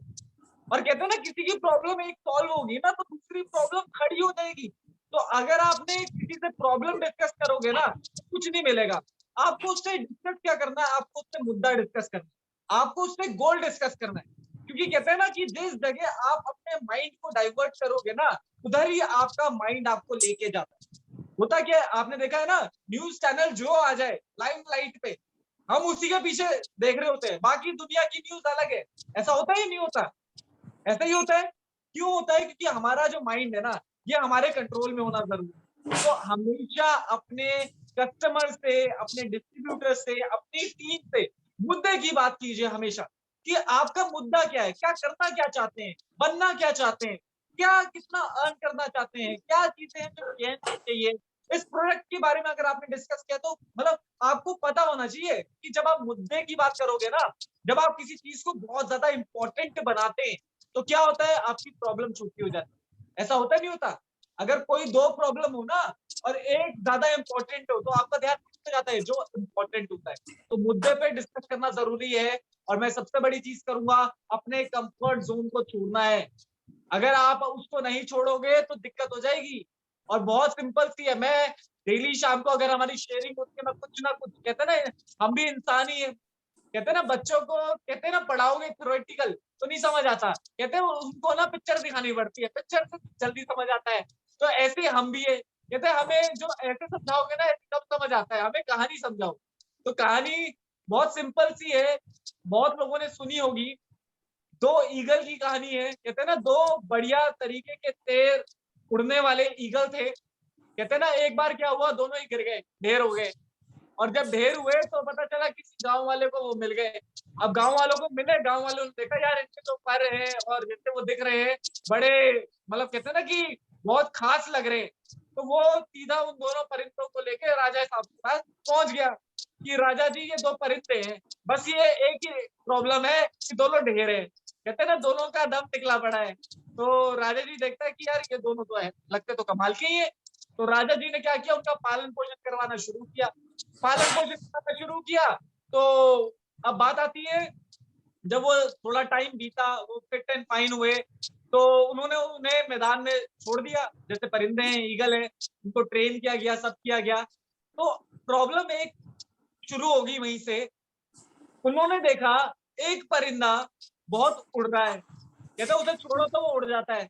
और कहते हैं ना किसी की प्रॉब्लम एक सॉल्व होगी ना तो दूसरी प्रॉब्लम खड़ी हो जाएगी। तो अगर आपने किसी से प्रॉब्लम डिस्कस करोगे ना, कुछ नहीं मिलेगा। आपको उससे डिस्कस क्या करना है, आपको उससे मुद्दा डिस्कस करना है, आपको उससे गोल डिस्कस करना है। क्योंकि कहते हैं ना कि जिस जगह आप अपने माइंड को डाइवर्ट करोगे ना, उधर ही आपका माइंड आपको लेके जाता है। होता क्या है, आपने देखा है ना, न्यूज चैनल जो आ जाए लाइमलाइट पे, हम उसी के पीछे देख रहे होते हैं, बाकी दुनिया की न्यूज अलग है। ऐसा होता ही नहीं होता? ऐसा ही होता है। क्यों होता है? क्योंकि हमारा जो माइंड है ना, ये हमारे कंट्रोल में होना जरूरी है। तो हमेशा अपने कस्टमर से, अपने डिस्ट्रीब्यूटर से, अपनी टीम से मुद्दे की बात कीजिए हमेशा, कि आपका मुद्दा क्या है, क्या करना क्या चाहते हैं, बनना क्या चाहते हैं, क्या कितना अर्न करना चाहते हैं, क्या चीजें हैं जो चेंज चाहिए। इस प्रोडक्ट के बारे में अगर आपने डिस्कस किया, तो मतलब आपको पता होना चाहिए कि जब आप मुद्दे की बात करोगे ना, जब आप किसी चीज को बहुत ज्यादा इंपॉर्टेंट बनाते हैं, तो क्या होता है, आपकी प्रॉब्लम छोटी हो जाती है। ऐसा होता नहीं होता? अगर कोई 2 प्रॉब्लम हो ना और एक ज्यादा इंपॉर्टेंट हो तो आपका ध्यान किस पे जाता है, जो इंपॉर्टेंट होता है। तो मुद्दे पे डिस्कस करना जरूरी है। और मैं सबसे बड़ी चीज करूंगा, अपने कंफर्ट जोन को छोड़ना है। अगर आप उसको नहीं छोड़ोगे तो दिक्कत हो जाएगी। और बहुत सिंपल सी है, मैं डेली शाम को अगर हमारी शेयरिंग होती है, मैं कुछ ना कुछ, कहते हैं ना हम भी इंसान ही है, कहते हैं ना बच्चों को, कहते हैं ना पढ़ाओगे थ्योरेटिकल तो नहीं समझ आता, कहते हैं उनको ना पिक्चर दिखानी पड़ती है, पिक्चर से जल्दी समझ आता है। तो ऐसे हम भी है, कहते हैं हमें जो ऐसे समझाओगे ना ऐसे कब समझ आता है, हमें कहानी समझाओ। तो कहानी बहुत सिंपल सी है, बहुत लोगों ने सुनी होगी। 2 ईगल की कहानी है। कहते हैं ना 2 बढ़िया तरीके के तेज उड़ने वाले ईगल थे। कहते हैं ना एक बार क्या हुआ, दोनों ही गिर गए, ढेर हो गए। और जब ढेर हुए तो पता चला किसी गांव वाले को वो मिल गए। अब गांव वालों को मिले, गांव वालों ने देखा यार इनके तो पर हैं और जैसे वो दिख रहे हैं बड़े, मतलब कहते हैं ना कि बहुत खास लग रहे हैं। तो वो सीधा उन दोनों परिंदों को लेके राजा साहब के पास पहुंच गया कि राजा जी ये 2 परिंदे हैं, बस ये एक ही प्रॉब्लम है कि दोनों ढेर है। कहते हैं ना दोनों का दम निकला पड़ा है। तो राजा जी देखता है कि यार ये दोनों तो है, लगते तो कमाल के ही है। तो राजा जी ने क्या किया, उनका पालन पोषण करवाना शुरू किया। पालन पोषण करना शुरू किया तो अब बात आती है, जब वो थोड़ा टाइम बीता, वो फिट एंड फाइन हुए, तो उन्होंने उन्हें मैदान में छोड़ दिया। जैसे परिंदे हैं, ईगल है, उनको ट्रेन किया गया, सब किया गया। तो प्रॉब्लम एक शुरू होगी वहीं से। उन्होंने देखा एक परिंदा बहुत उड़ रहा है, कहते उसे छोड़ो तो वो उड़ जाता है,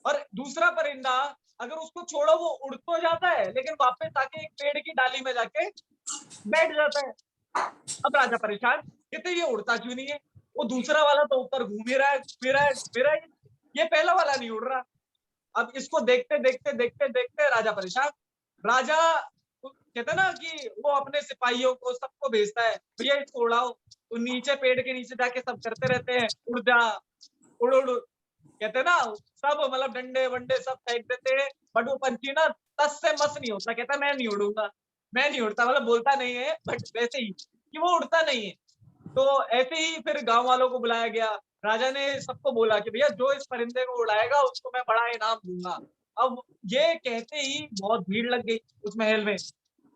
और दूसरा परिंदा अगर उसको छोड़ो वो उड़ तो जाता है लेकिन वापस आके एक पेड़ की डाली में जाके बैठ जाता है। अब राजा परेशान, कहते ये उड़ता क्यों नहीं है, वो दूसरा वाला तो ऊपर घूम ही रहा है, घूम ही रहा है, घूम ही रहा है, ये पहला वाला नहीं उड़ रहा। अब इसको देखते देखते देखते देखते राजा परेशान। राजा कहते ना कि वो अपने सिपाहियों को सबको भेजता है, भैया इसको उड़ाओ। तो नीचे पेड़ के नीचे जाके सब करते रहते हैं, उड़ जा, उड़ उड़, कहते ना सब, मतलब डंडे वंडे सब फेंक देते हैं। बट वो पंछी ना तस से मस नहीं होता, कहता मैं नहीं उड़ूंगा, मैं नहीं उड़ता, मतलब बोलता नहीं है बट वैसे ही कि वो उड़ता नहीं है। तो ऐसे ही फिर गांव वालों को बुलाया गया। राजा ने सबको बोला कि भैया जो इस परिंदे को उड़ाएगा उसको मैं बड़ा इनाम दूंगा। अब ये कहते ही बहुत भीड़ लग गई उस महल में।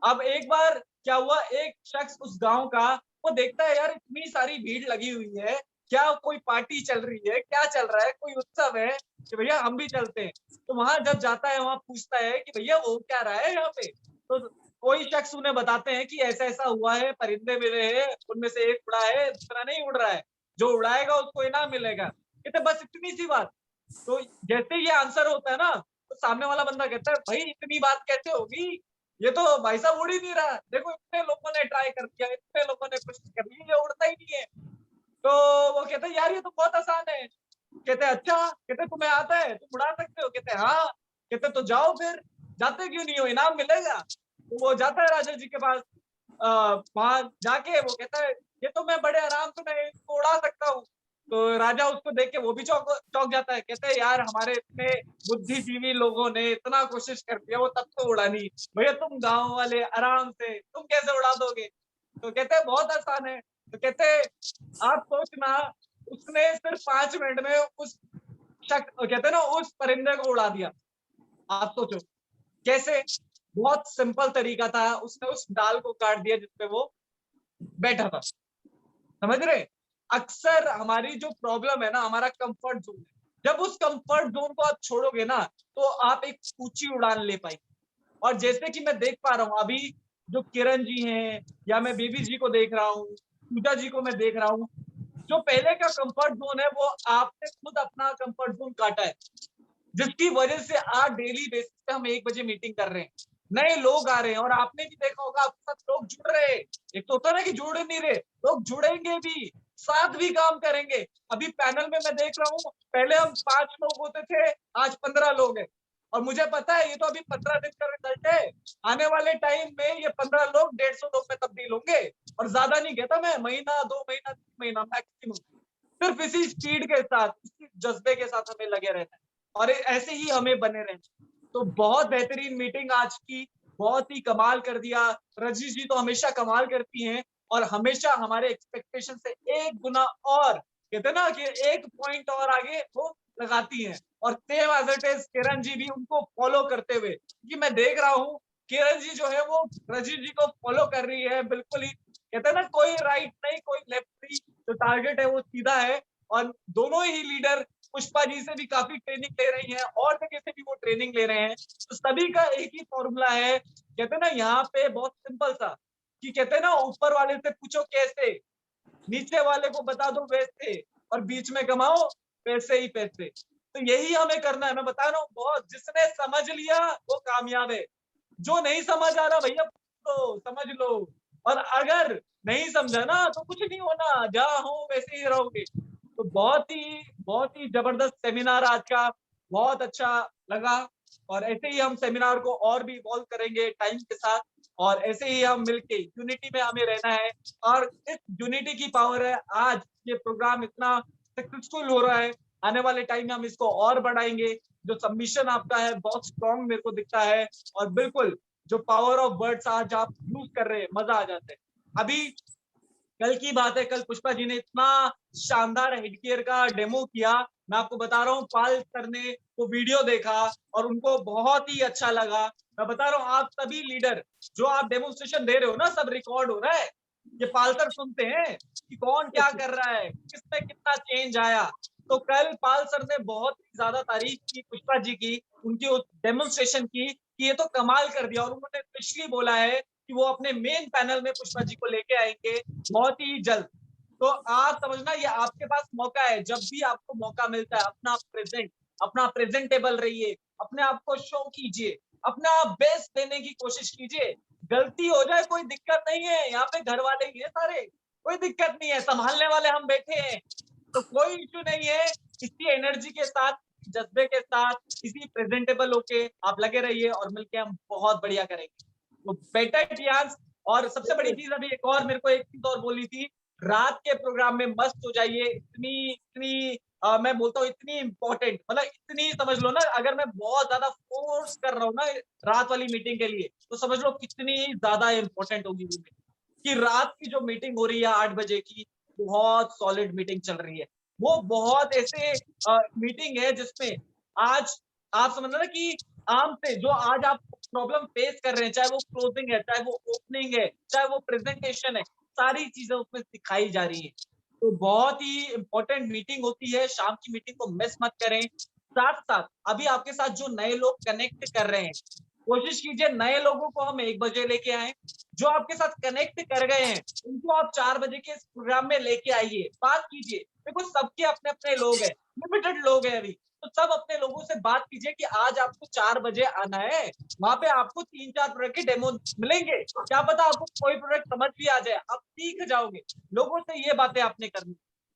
अब एक बार क्या हुआ, एक शख्स उस गांव का, वो देखता है यार इतनी सारी भीड़ लगी हुई है, क्या कोई पार्टी चल रही है, क्या चल रहा है, कोई उत्सव है कि भैया हम भी चलते हैं। तो वहां जब जाता है, वहां पूछता है कि भैया वो क्या रहा है यहाँ पे। तो कोई शख्स उन्हें बताते हैं कि ऐसा ऐसा हुआ है, परिंदे मिले हैं, उनमें से एक उड़ा है, दूसरा नहीं उड़ रहा है, जो उड़ाएगा उसको इनाम मिलेगा। कहते बस इतनी सी बात। तो जैसे ये आंसर होता है ना, तो सामने वाला बंदा कहता है भाई इतनी बात कैसे होगी, ये तो भाई साहब उड़ ही नहीं रहा, देखो इतने लोगों ने ट्राई कर दिया, इतने लोगों ने कोशिश कर ली, ये उड़ता ही नहीं है। तो वो कहते हैं यार ये तो बहुत आसान है। कहते हैं अच्छा, कहते तुम्हें आता है, तुम उड़ा सकते हो, कहते हैं हाँ। कहते तो जाओ फिर, जाते क्यों नहीं हो, इनाम मिलेगा। तो वो जाता है राजा जी के पास, वहां जाके वो कहता है ये तो मैं बड़े आराम से मैं इसको उड़ा सकता हूँ। तो राजा उसको देख के वो भी चौंक चौंक जाता है, कहते हैं यार हमारे इतने बुद्धिजीवी लोगों ने इतना कोशिश कर दिया, वो तब तो उड़ा नहीं, भैया तुम गाँव वाले आराम से तुम कैसे उड़ा दोगे। तो कहते हैं बहुत आसान है। तो कहते हैं आप सोचना, उसने सिर्फ 5 मिनट में उस शख्स, कहते हैं ना उस परिंदे को उड़ा दिया। आप सोचो कैसे, बहुत सिंपल तरीका था, उसने उस डाल को काट दिया जिसपे वो बैठा था। समझ रहे, अक्सर हमारी जो प्रॉब्लम है ना, हमारा कंफर्ट जोन है, जब उस कंफर्ट जोन को आप छोड़ोगे ना तो आप एक ऊंची उड़ान ले पाएंगे। और जैसे कि मैं देख पा रहा हूँ अभी, जो किरण जी हैं, या मैं बेबी जी को देख रहा हूँ, पूजा जी को मैं देख रहा हूँ, जो पहले का कंफर्ट जोन है वो आपने खुद अपना कंफर्ट जोन काटा है, जिसकी वजह से आज डेली बेसिस पे हम 1 बजे मीटिंग कर रहे हैं, नए लोग आ रहे हैं, और आपने भी देखा होगा आपके साथ लोग जुड़ रहे हैं। एक तो होता है ना कि जुड़ नहीं रहे, लोग जुड़ेंगे भी, साथ भी काम करेंगे। अभी पैनल में मैं देख रहा हूँ, पहले हम 5 लोग होते थे, आज 15 लोग हैं। और मुझे पता है ये तो अभी 15 दिन का रिजल्ट है, आने वाले टाइम में ये 15 लोग 150 लोग में तब्दील होंगे। और ज्यादा नहीं कहता मैं, महीना 2 महीना 3 महीना मैक्सिमम, सिर्फ इसी स्पीड के साथ, इसी जज्बे के साथ हमें लगे रहना है, और ऐसे ही हमें बने रहना। तो बहुत बेहतरीन मीटिंग आज की, बहुत ही कमाल कर दिया। रजी जी तो हमेशा कमाल करती हैं, और हमेशा हमारे एक्सपेक्टेशन से 1 गुना और कहते हैं ना कि एक पॉइंट और आगे वो लगाती हैं, और same as it is Kiran ji भी उनको फॉलो करते हुए, कि मैं देख रहा हूँ किरण जी जो है वो रजनी जी को फॉलो कर रही है बिल्कुल ही, कहते हैं ना कोई राइट नहीं कोई लेफ्ट नहीं, जो टारगेट है वो सीधा है। और दोनों ही लीडर पुष्पा जी से भी काफी ट्रेनिंग ले रही हैं और जगह से भी वो ट्रेनिंग ले रहे हैं, तो सभी का एक ही फॉर्मूला है, कहते हैं ना यहाँ पे बहुत सिंपल सा, कि कहते हैं ना ऊपर वाले से पूछो कैसे, नीचे वाले को बता दो वैसे, और बीच में कमाओ पैसे ही पैसे। तो यही हमें करना है, मैं बता रहा हूँ बहुत, जिसने समझ लिया वो कामयाब है, जो नहीं समझ आ रहा भैया तो समझ लो, और अगर नहीं समझा ना तो कुछ नहीं होना, जहाँ हो वैसे ही रहोगे। तो बहुत ही जबरदस्त सेमिनार आज का, बहुत अच्छा लगा, और ऐसे ही हम सेमिनार को और भी इवॉल्व करेंगे टाइम के साथ, और ऐसे ही हम मिलके यूनिटी में हमें रहना है, और इस यूनिटी की पावर है आज ये प्रोग्राम इतना सक्सेसफुल हो रहा है, आने वाले टाइम में हम इसको और बढ़ाएंगे। जो सबमिशन आपका है बहुत स्ट्रॉन्ग मेरे को दिखता है, और बिल्कुल जो पावर ऑफ वर्ड्स आज आप यूज कर रहे हैं मजा आ जाता है। अभी कल की बात है, कल पुष्पा जी ने इतना शानदार हेडगियर का डेमो किया, मैं आपको बता रहा हूँ पाल सर ने वो वीडियो देखा और उनको बहुत ही अच्छा लगा। मैं बता रहा हूँ आप सभी लीडर जो आप डेमोन्स्ट्रेशन दे रहे हो ना, सब रिकॉर्ड हो रहा है, ये पाल सर सुनते हैं कि कौन क्या कर रहा है, किसमें कितना चेंज आया। तो कल पाल सर ने बहुत ही ज्यादा तारीफ की पुष्पा जी की, उनकी उस डेमोन्स्ट्रेशन की, कि ये तो कमाल कर दिया, और उन्होंने स्पेशली बोला है कि वो अपने मेन पैनल में पुष्पा जी को लेके आएंगे बहुत ही जल्द। तो आप समझना ये आपके पास मौका है, जब भी आपको मौका मिलता है अपना प्रेजेंटेबल रहिए, अपने आप को शो कीजिए, अपना आप बेस्ट देने की कोशिश कीजिए। गलती हो जाए कोई दिक्कत नहीं है, यहाँ पे घर वाले ही है सारे, कोई दिक्कत नहीं है, संभालने वाले हम बैठे हैं, तो कोई इश्यू नहीं है। इसी एनर्जी के साथ, जज्बे के साथ, इसी प्रेजेंटेबल होके आप लगे रहिए, और मिलके हम बहुत बढ़िया करेंगे। तो बेटर टियान्स, और सबसे बड़ी चीज अभी एक और मेरे को एक चीज और बोली थी, रात के प्रोग्राम में मस्त हो जाइए, इतनी इतनी मैं बोलता हूँ इतनी इंपॉर्टेंट, मतलब इतनी समझ लो ना, अगर मैं बहुत ज्यादा फोर्स कर रहा हूँ ना रात वाली मीटिंग के लिए, तो समझ लो कितनी ज्यादा इंपॉर्टेंट होगी वो मीटिंग, कि रात की जो मीटिंग हो रही है 8 बजे की, बहुत सॉलिड मीटिंग चल रही है। वो बहुत ऐसे मीटिंग है जिसमें आज आप समझ ना कि आम से जो आज आप प्रॉब्लम फेस कर रहे हैं, चाहे वो क्लोजिंग है, चाहे वो ओपनिंग है, चाहे वो प्रेजेंटेशन है, सारी चीजें उसमें सिखाई जा रही है। तो बहुत ही इंपॉर्टेंट मीटिंग होती है, शाम की मीटिंग को मिस मत करें। साथ साथ अभी आपके साथ जो नए लोग कनेक्ट कर रहे हैं, कोशिश कीजिए नए लोगों को हम 1 बजे लेके आए, जो आपके साथ कनेक्ट कर गए हैं उनको आप 4 बजे के इस प्रोग्राम में लेके आइए, बात कीजिए। देखो सबके अपने अपने लोग हैं, लिमिटेड लोग हैं अभी, तो सब अपने लोगों से बात कीजिए कि आज आपको 4 बजे आना है, वहां पे आपको 3-4 प्रोडक्ट के डेमो मिलेंगे, क्या पता आपको कोई प्रोडक्ट समझ भी आ जाए, आप सीख जाओगे। लोगों से ये बातें आपने करनी।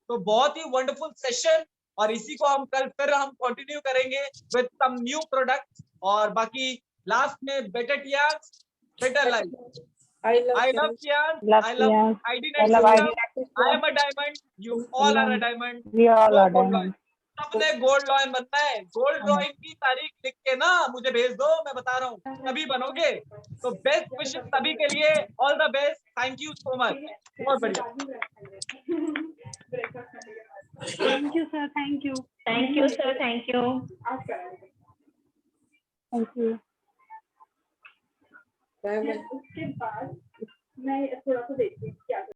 तो बहुत ही वंडरफुल सेशन, और इसी को हम कल फिर हम कंटिन्यू करेंगे विद सम न्यू प्रोडक्ट, और बाकी लास्ट में better Tiens better life. I love I love you. Kian. Love I love Priyank. IDNet I love system. ID I am a diamond. You all are a diamond. We all No are gold loin. diamond. सबने gold lion बनना है। Gold lion की तारीख लिख के ना मुझे भेज दो, मैं बता रहा हूँ तभी बनोगे। तो बेस्ट विशेस सभी के लिए, all the best, thank you so much, बहुत बढ़िया। Thank you sir, thank you. Thank you sir, thank you. Thank you. Bye bye. उसके बाद मैं थोड़ा सा देखती हूँ क्या